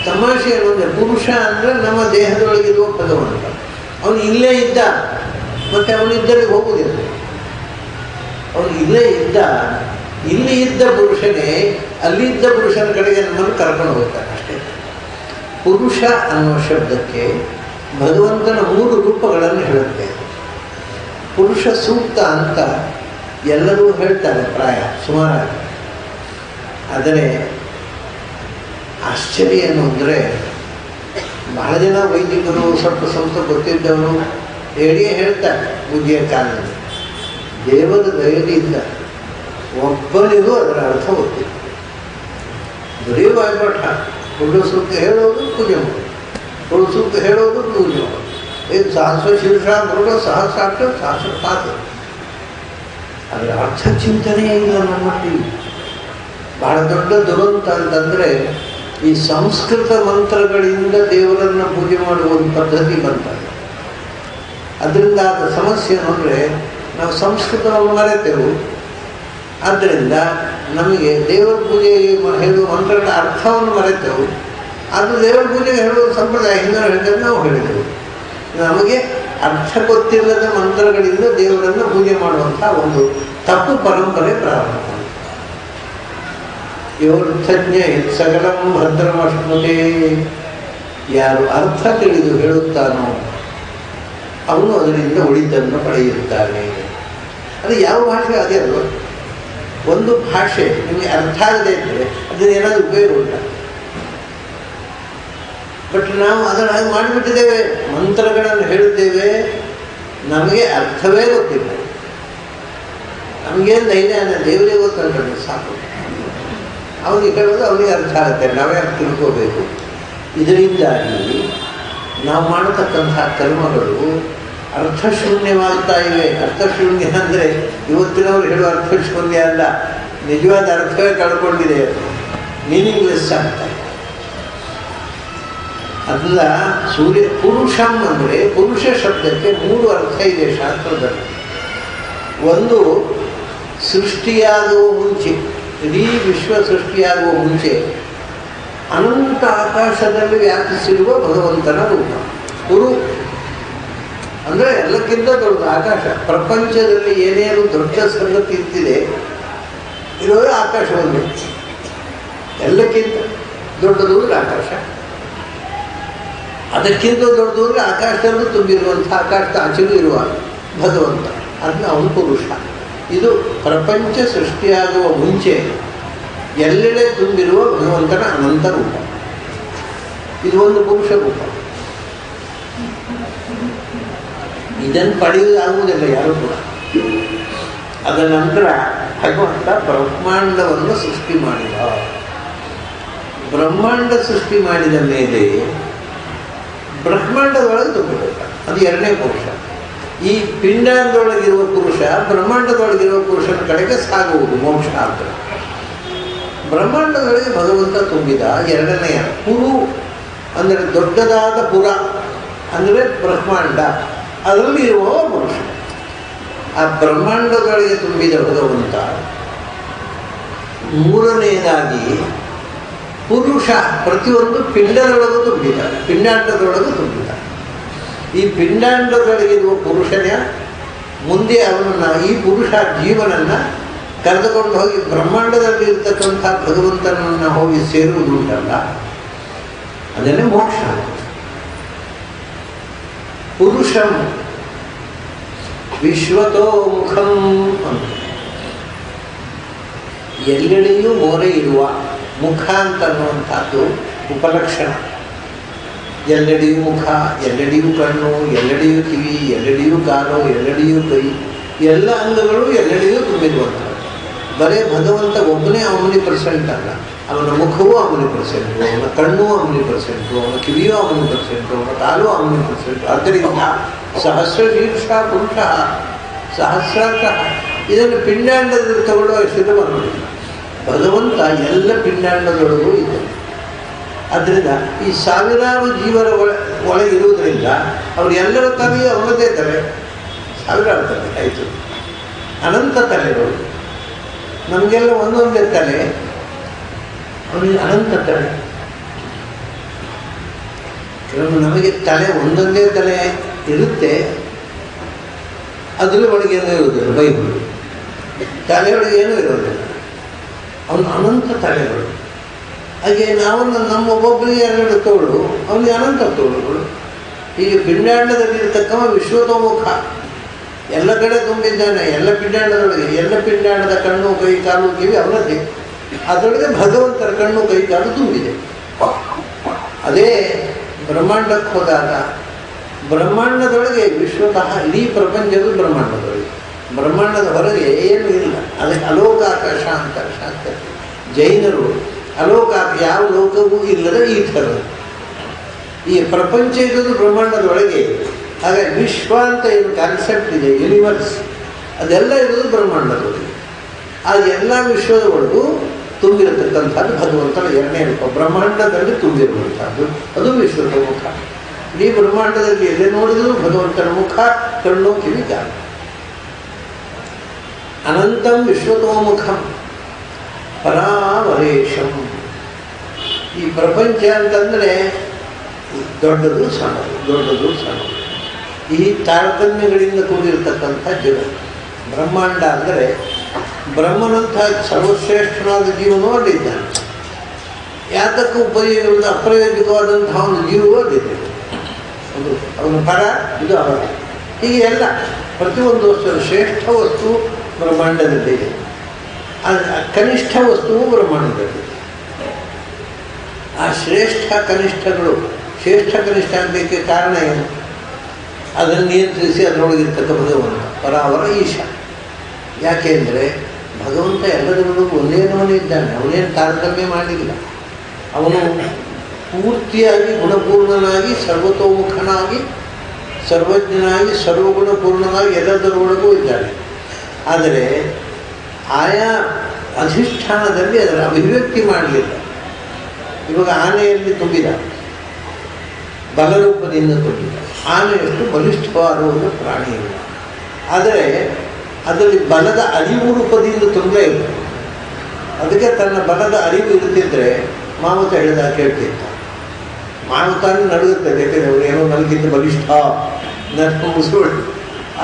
ತಮಾಷೆ ಅನ್ನೋದ್ರೆ ಪುರುಷ ಅಂದರೆ ನಮ್ಮ ದೇಹದೊಳಗಿರುವ ಭಗವಂತ. ಅವನು ಇಲ್ಲೇ ಇದ್ದ, ಮತ್ತೆ ಅವನಿದ್ದಲ್ಲಿ ಹೋಗುವುದಿಲ್ಲ. ಅವನು ಇಲ್ಲೇ ಇದ್ದ, ಇಲ್ಲಿ ಇದ್ದ ಪುರುಷನೇ ಅಲ್ಲಿದ್ದ ಪುರುಷನ ಕಡೆಗೆ ನಮ್ಮನ್ನು ಕರ್ಕೊಂಡು ಹೋಗ್ತಾನೆ ಅಷ್ಟೇ. ಪುರುಷ ಅನ್ನುವ ಶಬ್ದಕ್ಕೆ ಭಗವಂತನ 3 ರೂಪಗಳನ್ನು ಹೇಳುತ್ತೆ. ಪುರುಷ ಸೂಕ್ತ ಅಂತ ಎಲ್ಲರೂ ಹೇಳ್ತಾರೆ ಪ್ರಾಯ ಸುಮಾರಾಗಿ. ಆದರೆ ಆಶ್ಚರ್ಯ ಏನು ಅಂದರೆ ಬಹಳ ಜನ ವೈದಿಕರು ಸ್ವಲ್ಪ ಗೊತ್ತಿದ್ದವರು ಹೇಳಿಯೇ ಹೇಳ್ತಾರೆ ಬುದ್ಧಿಯ ಕಾಲದಲ್ಲಿ. ದೇವರ ದಯದಿಂದ ಒಬ್ಬನಿಗೂ ಅದರ ಅರ್ಥ ಗೊತ್ತಿಲ್ಲ. ಬರೀ ವಾಯ್ಪಾಠ, ಪುರುಷ ಸೂಕ್ತ ಹೇಳೋದು ಪೂಜೆ ಮಾಡೋದು, ಪುರುಷ ಸೂಕ್ತ ಹೇಳೋದು ಪೂಜೆ ಮಾಡೋದು. ಇದು ಸಹಸ್ರ ಶೀರ್ಷ ಬರೋದು, ಸಹಸ್ರಾಕ್ಷ, ಸಹಸ್ರ ಪಾದ. ಅದರ ಅರ್ಥ ಚಿಂತನೆ ಇಲ್ಲ ನಮ್ಮಲ್ಲಿ. ಬಹಳ ದೊಡ್ಡ ದುರಂತ ಅಂತಂದರೆ ಈ ಸಂಸ್ಕೃತ ಮಂತ್ರಗಳಿಂದ ದೇವರನ್ನು ಪೂಜೆ ಮಾಡುವ ಒಂದು ಪದ್ಧತಿ ಬಂತಾರೆ. ಅದರಿಂದ ಆದ ಸಮಸ್ಯೆ ಅಂದರೆ ನಾವು ಸಂಸ್ಕೃತವನ್ನು ಮರೆತೆವು. ಆದ್ದರಿಂದ ನಮಗೆ ದೇವರ ಪೂಜೆಗೆ ಹೇಳುವ ಮಂತ್ರಗಳ ಅರ್ಥವನ್ನು ಮರೆತೆವು. ಅದು ದೇವರ ಪೂಜೆಗೆ ಹೇಳುವ ಸಂಪ್ರದಾಯ ಹಿಂದೆ ಹೇಳಿದ್ರೆ ನಾವು ಹೇಳಿದೆವು. ನಮಗೆ ಅರ್ಥ ಗೊತ್ತಿಲ್ಲದ ಮಂತ್ರಗಳಿಂದ ದೇವರನ್ನು ಪೂಜೆ ಮಾಡುವಂಥ ಒಂದು ತಪ್ಪು ಪರಂಪರೆ ಪ್ರಾರಂಭ. ಯೋರ್ಥಜ್ಞ ಸಕಲಂ ಭದ್ರಮಶ್ನುತೆ. ಯಾರು ಅರ್ಥ ತಿಳಿದು ಹೇಳುತ್ತಾನೋ ಅವನು ಅದರಿಂದ ಉಳಿದನ್ನು ಪಡೆಯುತ್ತಾನೆ. ಅದು ಯಾವ ಭಾಷೆ ಅದೇ ಅಲ್ವ. ಒಂದು ಭಾಷೆ ನಿಮಗೆ ಅರ್ಥ ಆಗದೇ ಇದ್ದರೆ ಅದನ್ನು ಏನಾದರೂ ಉಪಯೋಗ ಉಂಟ. ಬಟ್ ನಾವು ಅದನ್ನು ಹಾಗೆ ಮಾಡಿಬಿಟ್ಟಿದ್ದೇವೆ, ಮಂತ್ರಗಳನ್ನು ಹೇಳುತ್ತೇವೆ, ನಮಗೆ ಅರ್ಥವೇ ಗೊತ್ತಿಲ್ಲ. ನಮಗೇನು ಧೈರ್ಯ ಅಂದರೆ ದೇವರಿಗೆ ಗೊತ್ತಂತ ಸಾಕು. ಅವನಿಗೆ ಹೇಳೋದು ಅವನಿಗೆ ಅರ್ಥ ಆಗುತ್ತೆ, ನಾವೇ ತಿಳ್ಕೋಬೇಕು. ಇದರಿಂದಾಗಿ ನಾವು ಮಾಡತಕ್ಕಂಥ ಕರ್ಮಗಳು ಅರ್ಥಶೂನ್ಯವಾಗ್ತಾ ಇವೆ. ಅರ್ಥಶೂನ್ಯ ಅಂದರೆ ಇವತ್ತಿನವರು ಹೇಳುವ ಅರ್ಥಶೂನ್ಯ ಅಲ್ಲ, ನಿಜವಾದ ಅರ್ಥವೇ ಕಳ್ಕೊಂಡಿದೆ, ಮೀನಿಂಗ್ಲೆಸ್ ಆಗ್ತಾ ಇದೆ. ಅದಲ್ಲ ಪುರುಷಂ ಅಂದರೆ ಪುರುಷ ಶಬ್ದಕ್ಕೆ 3 ಅರ್ಥ ಇದೆ ಶಾಸ್ತ್ರದಲ್ಲಿ. ಒಂದು, ಸೃಷ್ಟಿಯಾಗುವ ಮುಂಚೆ, ಇಡೀ ವಿಶ್ವ ಸೃಷ್ಟಿಯಾಗುವ ಮುಂಚೆ ಅನಂತ ಆಕಾಶದಲ್ಲಿ ವ್ಯಾಪಿಸಿರುವ ಭಗವಂತನ ರೂಪ. ಕುರು ಅಂದರೆ ಎಲ್ಲಕ್ಕಿಂತ ದೊಡ್ಡ ಆಕಾಶ. ಪ್ರಪಂಚದಲ್ಲಿ ಏನೇನು ದೊಡ್ಡ ಸಂಗತಿ ಇರ್ತಿದೆ ಇರೋದೇ ಆಕಾಶವನ್ನು ಎಲ್ಲಕ್ಕಿಂತ. ದೊಡ್ಡದು ಅಂದರೆ ಆಕಾಶ. ಅದಕ್ಕಿಂತ ದೊಡ್ಡದು ಅಂದರೆ ಆಕಾಶದಲ್ಲೂ ತುಂಬಿರುವಂಥ, ಆಕಾಶದ ಆಚೆಗೂ ಇರುವ ಭಗವಂತ, ಅದನ್ನ ಅವನು ಪುರುಷ. ಇದು ಪ್ರಪಂಚ ಸೃಷ್ಟಿಯಾಗುವ ಮುಂಚೆ ಎಲ್ಲೆಡೆ ತುಂಬಿರುವ ಭಗವಂತನ ಅನಂತ ರೂಪ. ಇದು ಒಂದು ಪುರುಷ ರೂಪ. ಇದನ್ನು ಪಡೆಯುವುದಾಗುವುದಿಲ್ಲ ಯಾರೂ ಕೂಡ. ಅದ ನಂತರ ಭಗವಂತ ಬ್ರಹ್ಮಾಂಡವನ್ನು ಸೃಷ್ಟಿ ಮಾಡಿದ. ಬ್ರಹ್ಮಾಂಡ ಸೃಷ್ಟಿ ಮಾಡಿದ ಮೇಲೆ ಬ್ರಹ್ಮಾಂಡದೊಳಗೆ ತುಂಬಿರಲ್ಲ, ಅದು ಎರಡನೇ ಪುರುಷ. ಈ ಪಿಂಡದೊಳಗಿರುವ ಪುರುಷ ಬ್ರಹ್ಮಾಂಡದೊಳಗಿರುವ ಪುರುಷನ ಕಡೆಗೆ ಸಾಗುವುದು ಮೋಕ್ಷ ಅಂತ. ಬ್ರಹ್ಮಾಂಡದೊಳಗೆ ಭಗವಂತ ತುಂಬಿದ ಎರಡನೆಯ ಪುರು ಅಂದರೆ ದೊಡ್ಡದಾದ ಪುರ ಅಂದರೆ ಬ್ರಹ್ಮಾಂಡ, ಅದರಲ್ಲಿ ಇರುವ ಪುರುಷ. ಆ ಬ್ರಹ್ಮಾಂಡದೊಳಗೆ ತುಂಬಿದ ಭಗವಂತ ಮೂರನೆಯದಾಗಿ ಪುರುಷ ಪ್ರತಿಯೊಂದು ಪಿಂಡದೊಳಗೂ ತುಂಬಿದ, ಪಿಂಡಾಂಡದೊಳಗೂ ತುಂಬಿದ. ಈ ಪಿಂಡಾಂಡದೊಳಗಿರುವ ಪುರುಷನ ಮುಂದೆ ಅವನನ್ನು, ಈ ಪುರುಷ ಜೀವನನ್ನು ಕರೆದುಕೊಂಡು ಹೋಗಿ ಬ್ರಹ್ಮಾಂಡದಲ್ಲಿ ಇರ್ತಕ್ಕಂಥ ಭಗವಂತನನ್ನು ಹೋಗಿ ಸೇರುವುದುಂಟಲ್ಲ, ಅದನ್ನೇ ಮೋಕ್ಷ. ಪುರುಷಂ ವಿಶ್ವತೋಮುಖಂ ಅಂತ ಎಲ್ಲೆಡೆಯೂ ಮೋರೆ ಇರುವ ಮುಖ ಅಂತನ್ನುವಂಥದ್ದು ಉಪಲಕ್ಷಣ. ಎಲ್ಲೆಡೆಯೂ ಮುಖ, ಎಲ್ಲೆಡೆಯೂ ಕಣ್ಣು, ಎಲ್ಲೆಡೆಯೂ ಕಿವಿ, ಎಲ್ಲೆಡೆಯೂ ಕಾಲು, ಎಲ್ಲೆಡೆಯೂ ಕೈ, ಎಲ್ಲ ಅಂಗಗಳು ಎಲ್ಲೆಡೆಯೂ ತುಂಬಿರುವಂಥದ್ದು. ಬರೇ ಭಗವಂತ ಒಬ್ಬನೇ ಆಮ್ನಿಪ್ರೆಸೆಂಟ್ ಅಲ್ಲ, ಅವನ ಮುಖವೂ ಆಮ್ನಿಪ್ರೆಸೆಂಟು, ಅವನ ಕಣ್ಣು ಆಮ್ನಿಪ್ರೆಸೆಂಟು, ಅವನ ಕಿವಿಯೂ ಆಮ್ನಿಪ್ರೆಸೆಂಟು, ಅವನ ಕಾಲು ಆಮ್ನಿಪ್ರೆಸೆಂಟು. ಆದ್ದರಿಂದ ಸಹಸ್ರಶೀರ್ಷ ಪುರುಷ ಸಹಸ್ರಾಕ್ಷ. ಇದನ್ನು ಪಿಂಡಾಂಡದಲ್ಲಿ ತಗೊಳ್ಳುವ ಸುಲಭ. ಭಗವಂತ ಎಲ್ಲ ಪಿಂಡಾಂಡದೊಳಗೂ ಇದ್ದರು. ಆದ್ದರಿಂದ ಈ ಸಾವಿರಾರು ಜೀವರ ಒಳಗಿರುವುದರಿಂದ ಅವರು ಎಲ್ಲರ ತಲೆಯೂ ಅವರದೇ ತಲೆ, ಸಾವಿರಾರು ತಲೆ ಆಯಿತು, ಅನಂತ ತಲೆಗಳು. ನಮಗೆಲ್ಲ ಒಂದೊಂದೇ ತಲೆ, ಅವನಿಗೆ ಅನಂತ ತಲೆ. ಕೆಲವೊಮ್ಮೆ ನಮಗೆ ತಲೆ ಒಂದೊಂದೇ ತಲೆ ಇರುತ್ತೆ, ಅದರ ಒಳಗೆ ಏನೂ ಇರುವುದಿಲ್ಲ. ಬೈಬಲ್ ತಲೆಯೊಳಗೆ ಏನೂ ಇರೋದಿಲ್ಲ, ಅವನು ಅನಂತ ತಲೆಗಳು. ಹಾಗೆ ನಾವು ನಮ್ಮ ಒಬ್ಬೊಬ್ಬರಿಗೆ ಎರಡು ತೋಳು, ಅವನಿಗೆ ಅನಂತ ತೋಳುಗಳು. ಹೀಗೆ ಪಿಂಡಾಂಡದಲ್ಲಿರ್ತಕ್ಕವ ವಿಶ್ವತೋಮುಖ, ಎಲ್ಲ ಕಡೆ ತುಂಬಿದ್ದಾನೆ. ಎಲ್ಲ ಪಿಂಡಾಂಡದೊಳಗೆ, ಎಲ್ಲ ಪಿಂಡಾಂಡದ ಕಣ್ಣು ಕೈ ಕಾಲು ಕಿವಿ ಅವನದ್ದೇ. ಅದರೊಳಗೆ ಭಗವಂತರ ಕಣ್ಣು ಕೈ ಕಾಲು ತುಂಬಿದೆ. ಅದೇ ಬ್ರಹ್ಮಾಂಡಕ್ಕೆ ಹೋದಾಗ ಬ್ರಹ್ಮಾಂಡದೊಳಗೆ ವಿಶ್ವತಃ ಇಡೀ ಪ್ರಪಂಚದ ಬ್ರಹ್ಮಾಂಡದೊಳಗೆ, ಬ್ರಹ್ಮಾಂಡದ ಹೊರಗೆ ಏನೂ ಇಲ್ಲ. ಅದಕ್ಕೆ ಅಲೋಕಾಕಾಶ ಅಂತ ಶಾಸ್ತ್ರ. ಜೈನರು ಅಲೋಕಾಕ ಯಾವ ಲೋಕವೂ ಇಲ್ಲದ ಈ ಥರ ಈ ಪ್ರಪಂಚ ಇರೋದು ಬ್ರಹ್ಮಾಂಡದೊಳಗೆ. ಹಾಗಾಗಿ ವಿಶ್ವ ಅಂತ ಏನು ಕಾನ್ಸೆಪ್ಟ್ ಇದೆ, ಯೂನಿವರ್ಸ್, ಅದೆಲ್ಲ ಇರೋದು ಬ್ರಹ್ಮಾಂಡದೊಳಗೆ. ಆ ಎಲ್ಲ ವಿಶ್ವದ ಒಳಗೂ ತುಂಬಿರತಕ್ಕಂಥದ್ದು ಭಗವಂತನ ಎರಡನೇ ರೂಪ. ಬ್ರಹ್ಮಾಂಡದಲ್ಲಿ ತುಂಬಿರುವಂಥದ್ದು ಅದು ವಿಶ್ವತೋಮುಖ. ಈ ಬ್ರಹ್ಮಾಂಡದಲ್ಲಿ ಎಲ್ಲಿ ನೋಡಿದರೂ ಭಗವಂತನ ಮುಖ, ಕಣ್ಣು, ಕಿವಿ, ಕಾಲು. ಅನಂತಂ ವಿಶ್ವತೋಮುಖಂ ಪರಾವರೇಶಂ. ಈ ಪ್ರಪಂಚ ಅಂತಂದರೆ ದೊಡ್ಡದು ಸಣ್ಣದು, ದೊಡ್ಡದು ಸಣ್ಣದು, ಈ ತಾರತಮ್ಯಗಳಿಂದ ಕೂಡಿರತಕ್ಕಂಥ ಜಗತ್ತು. ಬ್ರಹ್ಮಾಂಡ ಅಂದರೆ ಬ್ರಹ್ಮನಂಥ ಸರ್ವಶ್ರೇಷ್ಠನಾದ ಜೀವನೂ ಅಲ್ಲಿದ್ದಾನೆ. ಯಾತಕ್ಕೂ ಉಪಯೋಗವಿಲ್ಲದ ಅಪ್ರಯೋಜಕವಾದಂತಹ ಒಂದು ಜೀವವೂ ಅಲ್ಲಿದೆ. ಒಂದು ಅವನ ಪರ, ಇದು ಅವರ. ಹೀಗೆ ಎಲ್ಲ ಪ್ರತಿಯೊಂದು ವಸ್ತು, ಶ್ರೇಷ್ಠ ವಸ್ತು ಬ್ರಹ್ಮಾಂಡದಲ್ಲಿದೆ, ಕನಿಷ್ಠ ವಸ್ತುವು ಬ್ರಹ್ಮಾಂಡದಲ್ಲಿದೆ. ಆ ಶ್ರೇಷ್ಠ ಕನಿಷ್ಠಗಳು, ಶ್ರೇಷ್ಠ ಕನಿಷ್ಠ ಆಗಲಿಕ್ಕೆ ಕಾರಣ ಏನು? ಅದನ್ನು ನಿಯಂತ್ರಿಸಿ ಅದರೊಳಗಿರ್ತಕ್ಕ ಭಗವಂತ ಪರಾವರ ಈಶ. ಯಾಕೆ ಅಂದರೆ ಭಗವಂತ ಎಲ್ಲದರೊಳಗೂ ಒಂದೇನವನೇ ಇದ್ದಾನೆ, ಅವನೇನು ತಾರತಮ್ಯ ಮಾಡಿಲ್ಲ. ಅವನು ಪೂರ್ತಿಯಾಗಿ ಗುಣಪೂರ್ಣನಾಗಿ, ಸರ್ವತೋಮುಖನಾಗಿ, ಸರ್ವಜ್ಞನಾಗಿ, ಸರ್ವಗುಣಪೂರ್ಣನಾಗಿ ಎಲ್ಲದರೊಳಗೂ ಇದ್ದಾನೆ. ಆದರೆ ಆಯಾ ಅಧಿಷ್ಠಾನದಲ್ಲಿ ಅದರ ಅಭಿವ್ಯಕ್ತಿ ಮಾಡಲಿಲ್ಲ. ಇವಾಗ ಆನೆಯಲ್ಲಿ ತುಂಬಿದ, ಬಲರೂಪದಿಂದ ತುಂಬಿದ. ಆನೆಯಷ್ಟು ಬಲಿಷ್ಠವಾದ ಒಂದು ಪ್ರಾಣಿ ಇಲ್ಲ. ಆದರೆ ಅದರಲ್ಲಿ ಬಲದ ಅರಿವು ರೂಪದಿಂದ ತುಂಬಲೇ ಇಲ್ಲ. ಅದಕ್ಕೆ ತನ್ನ ಬಲದ ಅರಿವು ಇರುತ್ತಿದ್ದರೆ ಮಾವುತ ಹೇಳಿದಾಗ ಕೇಳ್ತಿದ್ದ. ಮಾವುತಾನು ನಡುಗುತ್ತದೆ, ಯಾಕೆಂದರೆ ಅವರು ಏನೋ ನನಗಿಂತ ಬಲಿಷ್ಠ, ನನ್ನ ಮುಸುಳು.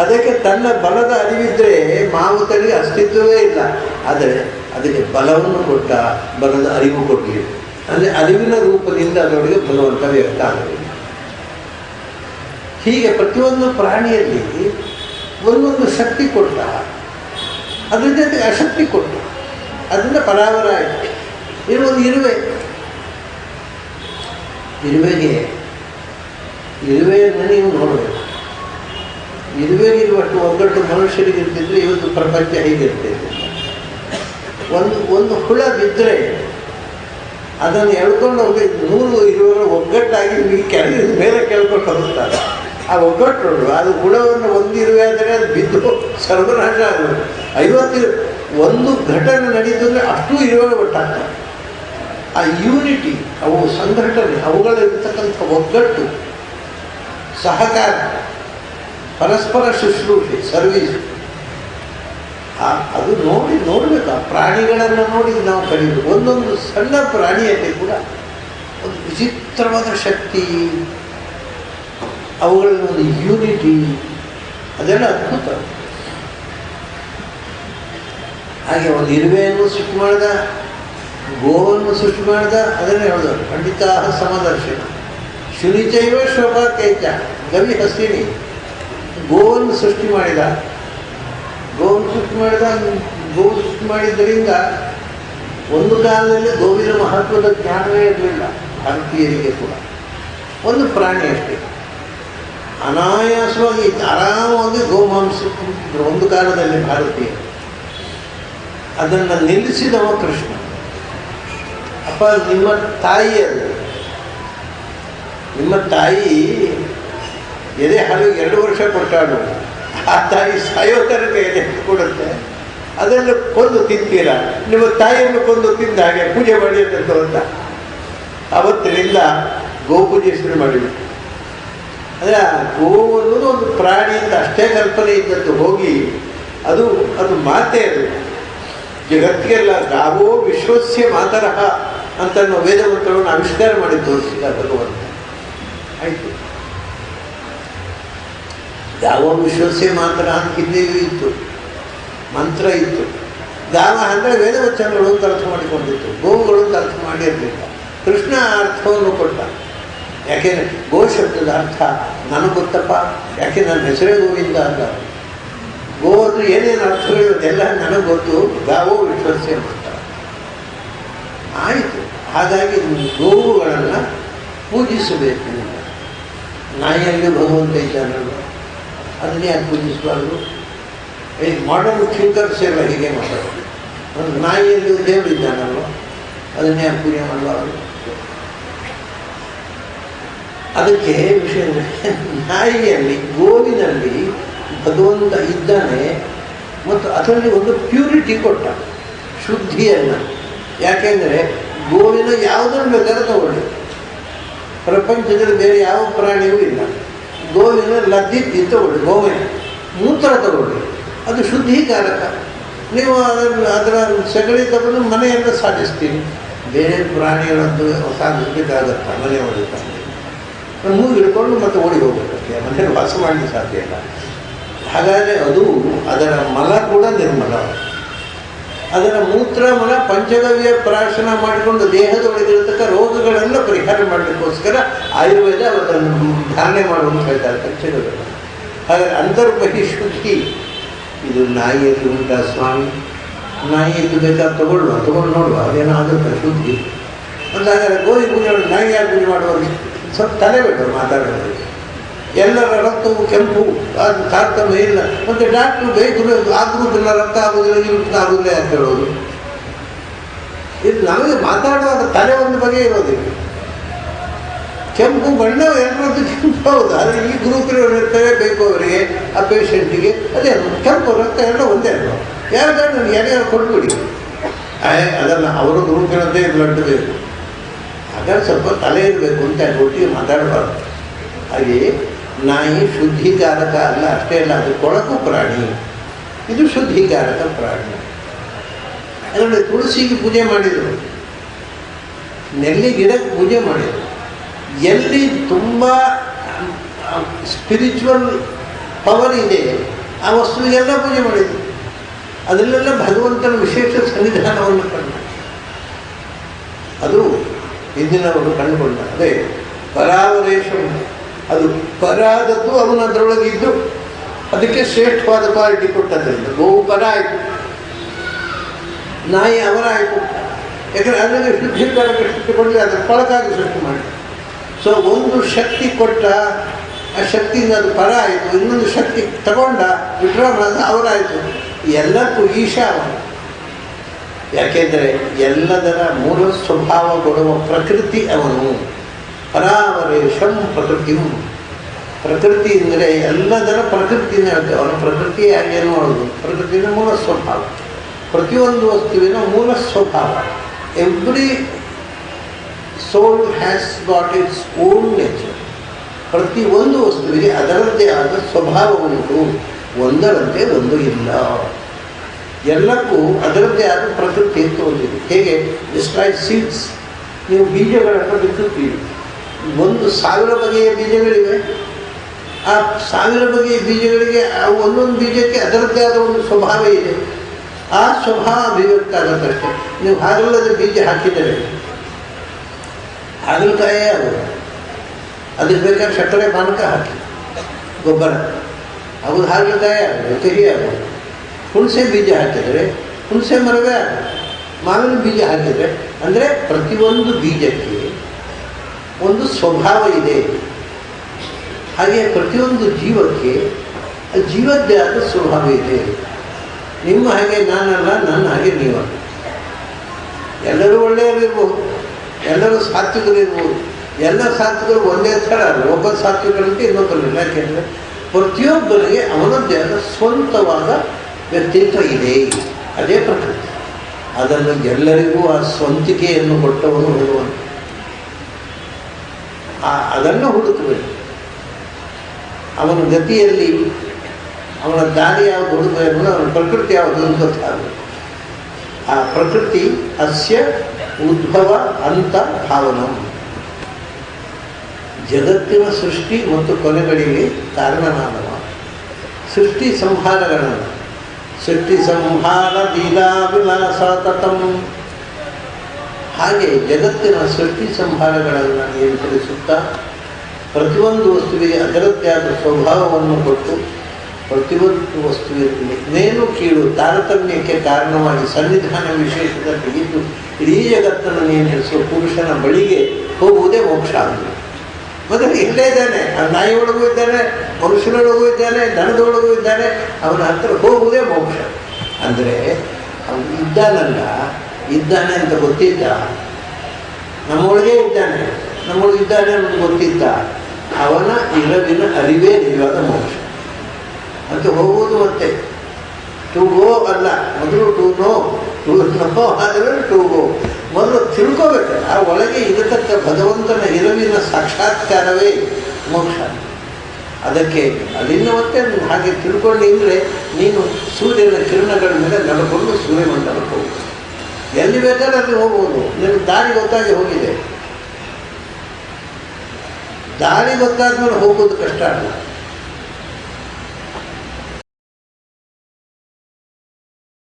ಅದಕ್ಕೆ ತನ್ನ ಬಲದ ಅರಿವಿದ್ದರೆ ಮಾವುತನಿಗೆ ಅಸ್ತಿತ್ವವೇ ಇಲ್ಲ. ಆದರೆ ಅದಕ್ಕೆ ಬಲವನ್ನು ಕೊಟ್ಟ, ಬಲದ ಅರಿವು ಕೊಡಲಿ. ಅಂದರೆ ಅರಿವಿನ ರೂಪದಿಂದ ಅದರೊಳಗೆ ಭಗವಂತ ವ್ಯಕ್ತ ಆಗಬೇಕು. ಹೀಗೆ ಪ್ರತಿಯೊಂದು ಪ್ರಾಣಿಯಲ್ಲಿ ಒಂದೊಂದು ಶಕ್ತಿ ಕೊಟ್ಟ, ಅದ್ರ ಜೊತೆಗೆ ಅಶಕ್ತಿ ಕೊಟ್ಟ, ಅದರಿಂದ ಪರಾವರ ಆಯಿತು. ಇನ್ನೊಂದು ಇರುವೆಯನ್ನು ನೀವು ನೋಡಬೇಕು. ಇರುವೆಗಿರುವಷ್ಟು ಒಗ್ಗಟ್ಟು ಮನುಷ್ಯರಿಗಿರ್ತಿದ್ರೆ ಇವತ್ತು ಪ್ರಪಂಚ ಹೇಗಿರ್ತೈತೆ. ಒಂದು ಹುಳ ಬಿದ್ದರೆ ಅದನ್ನು ಎಳ್ಕೊಂಡು ಹೋಗಿ 100 ಇರುವೆಗಳು ಒಗ್ಗಟ್ಟಾಗಿ ಕೆಳಗೆ ಮೇಲೆ ಕೇಳ್ಕೊಂಡು ಹೋಗುತ್ತಾರೆ. ಆ ಒಗ್ಗಟ್ಟು ಅದು ಹುಳವನ್ನು ಒಂದು ಇರುವೆ ಆದರೆ ಅದು ಬಿದ್ದು ಸರ್ವನಾಶ ಆಗೋದು. 50 ಒಂದು ಘಟನೆ ನಡೀತು ಅಂದರೆ ಅಷ್ಟು ಇರುವೆಗಳು ಒಟ್ಟಾಗ್ತವೆ. ಆ ಯೂನಿಟಿ, ಅವು ಸಂಘಟನೆ, ಅವುಗಳಿರ್ತಕ್ಕಂಥ ಒಗ್ಗಟ್ಟು, ಸಹಕಾರ, ಪರಸ್ಪರ ಶುಶ್ರೂಷೆ, ಸರ್ವೀಸ್, ಅದು ನೋಡಬೇಕು. ಆ ಪ್ರಾಣಿಗಳನ್ನು ನೋಡಿ ನಾವು ಕಲಿಯಬೇಕು. ಒಂದೊಂದು ಸಣ್ಣ ಪ್ರಾಣಿಯಲ್ಲಿ ಕೂಡ ಒಂದು ವಿಚಿತ್ರವಾದ ಶಕ್ತಿ, ಅವುಗಳಲ್ಲಿ ಒಂದು ಯೂನಿಟಿ, ಅದೆಲ್ಲ ಅದ್ಭುತ. ಹಾಗೆ ಒಂದು ಇರುವೆಯನ್ನು ಸೃಷ್ಟಿ ಮಾಡಿದ, ಗೋವನ್ನು ಸೃಷ್ಟಿ ಮಾಡಿದ, ಅದನ್ನೇ ಹೇಳಿದವರು ಖಂಡಿತ ಸಮದರ್ಶನ ಶುನಿಚೈವ ಶೋಭಾಕೈಚ ಗವಿ ಹಸ್ತಿನಿ. ಗೋವನ್ನು ಸೃಷ್ಟಿ ಮಾಡಿದ, ಗೋವು ಸೃಷ್ಟಿ ಮಾಡಿದ್ದರಿಂದ ಒಂದು ಕಾಲದಲ್ಲಿ ಗೋವಿನ ಮಹತ್ವದ ಜ್ಞಾನವೇ ಇರಲಿಲ್ಲ ಭಾರತೀಯರಿಗೆ ಕೂಡ. ಒಂದು ಪ್ರಾಣಿ ಅಷ್ಟೇ ಅನಾಯಾಸವಾಗಿ ಆರಾಮವಾಗಿ ಗೋಮಾಂಸ ಒಂದು ಕಾಲದಲ್ಲಿ ಭಾರತೀಯ. ಅದನ್ನು ನಿಲ್ಲಿಸಿದವ ಕೃಷ್ಣ. ಅಪ್ಪ, ನಿಮ್ಮ ತಾಯಿ ಅದು, ನಿಮ್ಮ ತಾಯಿ ಎದೆ ಹಾಲು 2 ವರ್ಷ ಕೊಟ್ಟಾಳು. ಆ ತಾಯಿ ಸಾಯೋ ತನಕ ಎದೆ ಕೊಡುತ್ತೆ. ಅದನ್ನು ಕೊಂದು ತಿಂತೀರಾ? ನಿಮ್ಮ ತಾಯಿಯನ್ನು ಕೊಂದು ತಿಂದ ಹಾಗೆ ಪೂಜೆ ಮಾಡಿ ಅಂತ ಅವತ್ತಿನಿಂದ ಗೋಪೂಜೆ ಶುರು ಮಾಡಿಬಿಟ್ಟು. ಅಂದರೆ ಗೋವು ಅನ್ನೋದು ಒಂದು ಪ್ರಾಣಿ ಅಂತ ಅಷ್ಟೇ ಕಲ್ಪನೆ ಇದ್ದದ್ದು ಹೋಗಿ ಅದು ಮಾತೆ. ಅದು ಜಗತ್ತಿಗೆಲ್ಲ ಗಾವೋ ವಿಶ್ವಸ್ಯ ಮಾತರಹ ಅಂತ ನಾವು ವೇದಮಂತ್ರವನ್ನು ಆವಿಷ್ಕಾರ ಮಾಡಿ ತೋರಿಸಿದ ಭಗವಂತ. ಆಯಿತು, ಗಾವೋ ವಿಶ್ವಸ್ಯ ಮಾತರ ಅಂತ ಹಿಂದೆಯೂ ಇತ್ತು, ಮಂತ್ರ ಇತ್ತು. ಗಾವ ಅಂದರೆ ವೇದವಚನಗಳು ಅಂತ ಅರ್ಥ ಮಾಡಿಕೊಂಡಿತ್ತು, ಗೋವುಗಳು ಅಂತ ಅರ್ಥ ಮಾಡಿರಲಿಲ್ಲ. ಕೃಷ್ಣ ಅರ್ಥವನ್ನು ಕೊಟ್ಟ. ಯಾಕೆಂದರೆ ಗೋ ಶಬ್ದದ ಅರ್ಥ ನನಗೆ ಗೊತ್ತಪ್ಪ, ಯಾಕೆ ನನ್ನ ಹೆಸರೇ ಗೋವಿಂದ ಅಲ್ಲ. ಗೋ ಅಂದರೆ ಏನೇನು ಅರ್ಥಗಳು ಅದೆಲ್ಲ ನನಗೆ ಗೊತ್ತು. ಗಾವೋ ವಿಶ್ವಸ್ಯ ಮಾತ್ರ. ಆಯಿತು, ಹಾಗಾಗಿ ಗೋವುಗಳನ್ನು ಪೂಜಿಸಬೇಕು. ನಾಯಿಯಲ್ಲಿ ಭಗವಂತ ಇದ್ದಾನಲ್ವ, ಅದನ್ನೇ ಯಾಕೆ ಪೂಜಿಸಬಾರ್ದು? ಈ ಮಾಡರ್ನ್ ಥಿಂಕರ್ಸ್ ಎಲ್ಲ ಹೀಗೆ ಮಾತಾಡೋದು. ಒಂದು ನಾಯಿಯಲ್ಲಿ ದೇವರು ಇದ್ದಾನಲ್ವ, ಅದನ್ನೇ ಯಾಕೆ ಪೂಜೆ ಮಾಡಬಾರ್ದು? ಅದಕ್ಕೆ ವಿಷಯ ನಾಯಿಯಲ್ಲಿ, ಗೋವಿನಲ್ಲಿ ಭಗವಂತ ಇದ್ದಾನೆ ಮತ್ತು ಅದರಲ್ಲಿ ಒಂದು ಪ್ಯೂರಿಟಿ ಕೊಟ್ಟ, ಶುದ್ಧಿಯನ್ನು. ಯಾಕೆಂದರೆ ಗೋವಿನ ಯಾವುದನ್ನು ಬೇಕಾದ್ರೆ ತಗೊಳ್ಳಿ, ಪ್ರಪಂಚದಲ್ಲಿ ಬೇರೆ ಯಾವ ಪ್ರಾಣಿಯೂ ಇಲ್ಲ. ಗೋವಿನ ಲದ್ದಿದ್ದು ತಗೊಳ್ಳಿ, ಗೋವಿನ ಮೂತ್ರ ತಗೊಳ್ಳಿ, ಅದು ಶುದ್ಧೀಕಾರಕ. ನೀವು ಅದರ ಸಗಣಿ ತಗೊಂಡು ಮನೆಯನ್ನು ಸಾಧಿಸ್ತೀನಿ. ಬೇರೆ ಪ್ರಾಣಿಗಳಂತೂ ಸಾಧಿಸಬೇಕಾಗತ್ತ, ಮನೆ ಹೊಡಿತಾರೆ. ಮೂಗು ಹಿಡ್ಕೊಂಡು ಮತ್ತೆ ಓಡಿ ಹೋಗಬೇಕಷ್ಟೇ, ಮನೆಯಲ್ಲಿ ವಾಸ ಮಾಡಲಿಕ್ಕೆ ಸಾಧ್ಯ ಇಲ್ಲ. ಹಾಗಾದರೆ ಅದು ಅದರ ಮಲ ಕೂಡ ನಿರ್ಮಲ. ಅದರ ಮೂತ್ರ ಮಲ ಪಂಚಗವ್ಯ ಪ್ರಾಶನ ಮಾಡಿಕೊಂಡು ದೇಹದೊಳಗಿರತಕ್ಕ ರೋಗಗಳೆಲ್ಲ ಪರಿಹಾರ ಮಾಡಲಿಕ್ಕೋಸ್ಕರ ಆಯುರ್ವೇದ ಅದನ್ನು ಧಾರಣೆ ಮಾಡುವಂತ ಹೇಳ್ತಾರೆ, ಪಂಚಗವ್ಯ. ಹಾಗಾದರೆ ಅಂತರ್ಬಹಿ ಶುದ್ಧಿ ಇದು ನಾಯಿಯಲ್ಲಿ ಉಂಟಾ ಸ್ವಾಮಿ? ನಾಯಿಯಲ್ಲಿ ಬೇಕಾದ್ರೆ ತಗೊಂಡು ನೋಡುವ, ಅದೇನಾಗುತ್ತೆ ಶುದ್ಧಿ ಅಂತ. ಹಾಗಾದರೆ ಗೋಧಿ ಪೂಜೆ ನಾಯಿ ಯಾರು ಪೂಜೆ ಮಾಡುವಾಗ ಸ್ವಲ್ಪ ತಲೆ ಬೇಡ ಮಾತಾಡೋದು. ಎಲ್ಲರ ರಕ್ತವು ಕೆಂಪು, ಅದು ತಾರತಮ್ಯ ಇಲ್ಲ. ಮತ್ತು ಡಾಕ್ಟ್ರು ಬೇಕರು ಆಗುವುದಿಲ್ಲ, ರಕ್ತ ಆಗುವುದಿಲ್ಲ, ಈ ಆಗುವುದಿಲ್ಲ ಅಂತ ಹೇಳೋದು. ಇದು ನಮಗೆ ಮಾತಾಡುವಾಗ ತಲೆ ಒಂದು ಬಗೆ ಇರೋದಿಲ್ಲ. ಕೆಂಪು ಬಣ್ಣ ಎಲ್ಲರದ್ದು ಕೆಂಪು ಹೌದು, ಆದರೆ ಈ ಗ್ರೂಪಿನವ್ರು ಇರ್ತವೆ, ಬೇಕು ಅವರಿಗೆ, ಆ ಪೇಷಂಟಿಗೆ ಅದೇ ಕೆಂಪು ರಕ್ತ ಎಲ್ಲ ಒಂದೇ ಅಲ್ವ. ಯಾರಿಗಾದ್ರು ಯಾರ್ಯಾರು ಕೊಟ್ಬಿಡಿ, ಅದನ್ನು ಅವರ ಗ್ರೂಪಿನದ್ದೇ ಬ್ಲಡ್ ಬೇಕು. ಹಾಗಾದ್ರೆ ಸ್ವಲ್ಪ ತಲೆ ಇರಬೇಕು ಅಂತ ಒಟ್ಟಿಗೆ ಮಾತಾಡಬಾರ್ದು. ಹಾಗೆಯೇ ನಾಯಿ ಶುದ್ಧೀಕಾರಕ ಅಲ್ಲ, ಅಷ್ಟೇ ಅಲ್ಲ, ಅದು ಕೊಳಕು ಪ್ರಾಣಿ, ಇದು ಶುದ್ಧೀಕಾರಕ ಪ್ರಾಣಿ. ಅದರಲ್ಲಿ ತುಳಸಿಗೆ ಪೂಜೆ ಮಾಡಿದರು, ನೆಲ್ಲಿ ಗಿಡಕ್ಕೆ ಪೂಜೆ ಮಾಡಿದರು. ಎಲ್ಲಿ ತುಂಬ ಸ್ಪಿರಿಚುವಲ್ ಪವರ್ ಇದೆ ಆ ವಸ್ತುವಿಗೆಲ್ಲ ಪೂಜೆ ಮಾಡಿದರು. ಅದರಲ್ಲೆಲ್ಲ ಭಗವಂತನ ವಿಶೇಷ ಸನ್ನಿಧಾನವನ್ನು ಕಂಡು. ಅದು ಹಿಂದಿನವರು ಕಂಡುಕೊಂಡ ಅದೇ ಪರಾವರೇಶಂ. ಅದು ಪರಾದದ್ದು ಅವನು ಅದರೊಳಗೆ ಇದ್ದು ಅದಕ್ಕೆ ಶ್ರೇಷ್ಠವಾದ ಕ್ವಾಲಿಟಿ ಕೊಟ್ಟದ್ರಿಂದ ಗೋವು ಪರ ಆಯಿತು, ನಾಯಿ ಅವರ ಆಯಿತು. ಯಾಕಂದರೆ ಅದರಲ್ಲಿ ಶುದ್ಧೀಕರಣ ಶಕ್ತಿ ಕೊಡಲಿ, ಅದರ ಕೊಳಕಾಗಿ ಸೃಷ್ಟಿ ಮಾಡಿ. ಸೊ ಒಂದು ಶಕ್ತಿ ಕೊಟ್ಟ, ಆ ಶಕ್ತಿಯಿಂದ ಅದು ಪರ ಆಯಿತು, ಇನ್ನೊಂದು ಶಕ್ತಿ ತಗೊಂಡ ವಿಡ್ರಾ ಮಾಡಿದ ಅವರಾಯಿತು. ಎಲ್ಲಕ್ಕೂ ಈಶ ಅವನು. ಯಾಕೆಂದರೆ ಎಲ್ಲದರ ಮೂಲ ಸ್ವಭಾವ ಕೊಡುವ ಪ್ರಕೃತಿ ಅವನು. ಪರಾವರೇಶಂ ಪ್ರಕೃತಿ. ಪ್ರಕೃತಿ ಅಂದರೆ ಎಲ್ಲದರ ಪ್ರಕೃತಿನ ಹೇಳ್ತೇವೆ. ಅವನ ಪ್ರಕೃತಿಯಾಗಿ ಏನು ಮಾಡೋದು? ಪ್ರಕೃತಿಯ ಮೂಲ ಸ್ವಭಾವ, ಪ್ರತಿಯೊಂದು ವಸ್ತುವಿನ ಮೂಲ ಸ್ವಭಾವ. Every soul has got its own nature. ಪ್ರತಿಯೊಂದು ವಸ್ತುವಿಗೆ ಅದರದ್ದೇ ಆದ ಸ್ವಭಾವ ಉಂಟು, ಒಂದರಂತೆ ಒಂದು ಇಲ್ಲ. ಎಲ್ಲಕ್ಕೂ ಅದರದ್ದೇ ಆದ ಪ್ರಕೃತಿ ಅಂತ ಹೊಂದಿದೆ. ಹೇಗೆ ಡಿಸ್ಟ್ರಾಯ್ ಸೀಡ್ಸ್, ನೀವು ಬೀಜಗಳನ್ನು ಬಿತ್ತುತ್ತೀವಿ, 1,000 ಬಗೆಯ ಬೀಜಗಳಿವೆ. ಆ 1000 ಬಗೆಯ ಬೀಜಗಳಿಗೆ ಒಂದೊಂದು ಬೀಜಕ್ಕೆ ಅದರದ್ದೇ ಆದ ಒಂದು ಸ್ವಭಾವ ಇದೆ. ಆ ಸ್ವಭಾವ ಅಭಿವ್ಯಕ್ತ ಆಗುತ್ತಷ್ಟೇ. ನೀವು ಹಾಗಲ್ಲದ ಬೀಜ ಹಾಕಿದರೆ ಹಾಗಲಕಾಯೇ ಆಗೋದು. ಅದಕ್ಕೆ ಬೇಕಾದ್ರೆ ಸಕ್ಕರೆ ಪಾನಕ ಹಾಕಿ ಗೊಬ್ಬರ ಆಗೋದು, ಹಾಗಲಕಾಯೇ ಆಗೋದು, ಕಹಿ ಆಗೋದು. ಹುಣಸೆ ಬೀಜ ಹಾಕಿದರೆ ಹುಣಸೆ ಮರವೇ ಆಗೋದು. ಮಾವಿನ ಬೀಜ ಹಾಕಿದರೆ ಅಂದರೆ ಪ್ರತಿಯೊಂದು ಬೀಜಕ್ಕೆ ಒಂದು ಸ್ವಭಾವ ಇದೆ. ಹಾಗೆ ಪ್ರತಿಯೊಂದು ಜೀವಕ್ಕೆ ಜೀವದ್ದೇ ಆದ ಸ್ವಭಾವ ಇದೆ. ನಿಮ್ಮ ಹಾಗೆ ನಾನಲ್ಲ, ನನ್ನ ಹಾಗೆ ನೀವಲ್ಲ. ಎಲ್ಲರೂ ಒಳ್ಳೆಯರಿರ್ಬೋದು, ಎಲ್ಲರೂ ಸಾತ್ವಿಕರಿರ್ಬೋದು. ಎಲ್ಲ ಸಾತ್ವಿಕರು ಒಂದೇ ಥರ ಅಲ್ಲ. ಒಬ್ಬ ಸಾತ್ವಿಕರಂತೆ ಇನ್ನೊಬ್ಬರಿಲ್ಲ. ಯಾಕೆಂದರೆ ಪ್ರತಿಯೊಬ್ಬರಿಗೆ ಅವನದ್ದೇ ಆದ ಸ್ವಂತವಾದ ವ್ಯಕ್ತಿತ್ವ ಇದೆ. ಅದೇ ಪ್ರಕೃತಿ. ಅದನ್ನು ಎಲ್ಲರಿಗೂ ಆ ಸ್ವಂತಿಕೆಯನ್ನು ಕೊಟ್ಟವನು ಭಗವಂತ. ಅದನ್ನು ಹುಡುಕಬೇಕು. ಅವನ ಗತಿಯಲ್ಲಿ ಅವನ ದಾರಿ ಯಾವುದು ಹುಡುಕಬೇಕು, ಅವನ ಪ್ರಕೃತಿ ಯಾವುದು ಅಂತ ಗೊತ್ತಾಗಬೇಕು. ಆ ಪ್ರಕೃತಿ ಅಸ್ಯ ಉದ್ಭವ ಅಂತ ಭಾವನ. ಜಗತ್ತಿನ ಸೃಷ್ಟಿ ಮತ್ತು ಕೊನೆಗಳಿಗೆ ಕಾರಣನಾದವ. ಸೃಷ್ಟಿ ಸಂಹಾರಗಳನ್ನು ಸೃಷ್ಟಿ ಸಂಹಾರ ಲೀಲಾ ವಿಲಾಸ ತತಂ. ಹಾಗೆ ಜಗತ್ತಿನ ಸೃಷ್ಟಿ ಸಂಹಾರಗಳನ್ನು ನಿಯಂತ್ರಿಸುತ್ತಾ ಪ್ರತಿಯೊಂದು ವಸ್ತುವಿಗೆ ಅದರದ್ದೇ ಆದ ಸ್ವಭಾವವನ್ನು ಕೊಟ್ಟು ಪ್ರತಿಯೊಂದು ವಸ್ತುವಿನಲ್ಲಿ ನೇನು ಕೀಳು ತಾರತಮ್ಯಕ್ಕೆ ಕಾರಣವಾಗಿ ಸನ್ನಿಧಾನ ವಿಶೇಷದಲ್ಲಿ ಇದ್ದು ಇಡೀ ಜಗತ್ತನ್ನು ನಿಯಂತ್ರಿಸುವ ಪುರುಷನ ಬಳಿಗೆ ಹೋಗುವುದೇ ಮೋಕ್ಷ ಆಗಿದೆ. ಮೊದಲು ಇಲ್ಲೇ ಇದ್ದಾನೆ, ಆ ನಾಯಿಯೊಳಗೂ ಇದ್ದಾನೆ, ಮನುಷ್ಯನೊಳಗೂ ಇದ್ದಾನೆ, ದನದೊಳಗೂ ಇದ್ದಾನೆ. ಅವನ ಹತ್ರ ಹೋಗುವುದೇ ಮೋಕ್ಷ. ಅಂದರೆ ಅವನು ಇದ್ದಾನೆ ಅಂತ ಗೊತ್ತಿದ್ದ, ನಮ್ಮೊಳಗೆ ಇದ್ದಾನೆ, ನಮ್ಮೊಳಗಿದ್ದಾನೆ ಅನ್ನೋದು ಗೊತ್ತಿದ್ದ. ಅವನ ಇರವಿನ ಅರಿವೇ ನಿಜವಾದ ಮೋಕ್ಷ ಅಂತ ಹೋಗುವುದು. ಮತ್ತೆ ಟು ಗೋ ಅಲ್ಲ, ಮೊದಲು ಟು ನೋ ಆದರೆ ಟು ಗೋ. ಮೊದಲು ತಿಳ್ಕೋಬೇಕು. ಆ ಒಳಗೆ ಇರತಕ್ಕ ಭಗವಂತನ ಇರವಿನ ಸಾಕ್ಷಾತ್ಕಾರವೇ ಮೋಕ್ಷ. ಅದಕ್ಕೆ ಅಲ್ಲಿಂದ ಮತ್ತೆ ಹಾಗೆ ತಿಳ್ಕೊಂಡು ಇದ್ದರೆ ನೀನು ಸೂರ್ಯನ ಕಿರಣಗಳ ಮೇಲೆ ನಡ್ಕೊಂಡು ಸೂರ್ಯಮಂಡಲಕ್ಕೆ ಹೋಗ್ಬೋದು. ಎಲ್ಲಿ ಬೇಕಾದ್ರೆ ಅಲ್ಲಿ ಹೋಗ್ಬೋದು. ನಿನಗೆ ದಾರಿ ಗೊತ್ತಾಗಿ ಹೋಗಿದೆ. ದಾರಿ ಗೊತ್ತಾದ್ಮೇಲೆ ಹೋಗೋದು ಕಷ್ಟ ಅಲ್ಲ.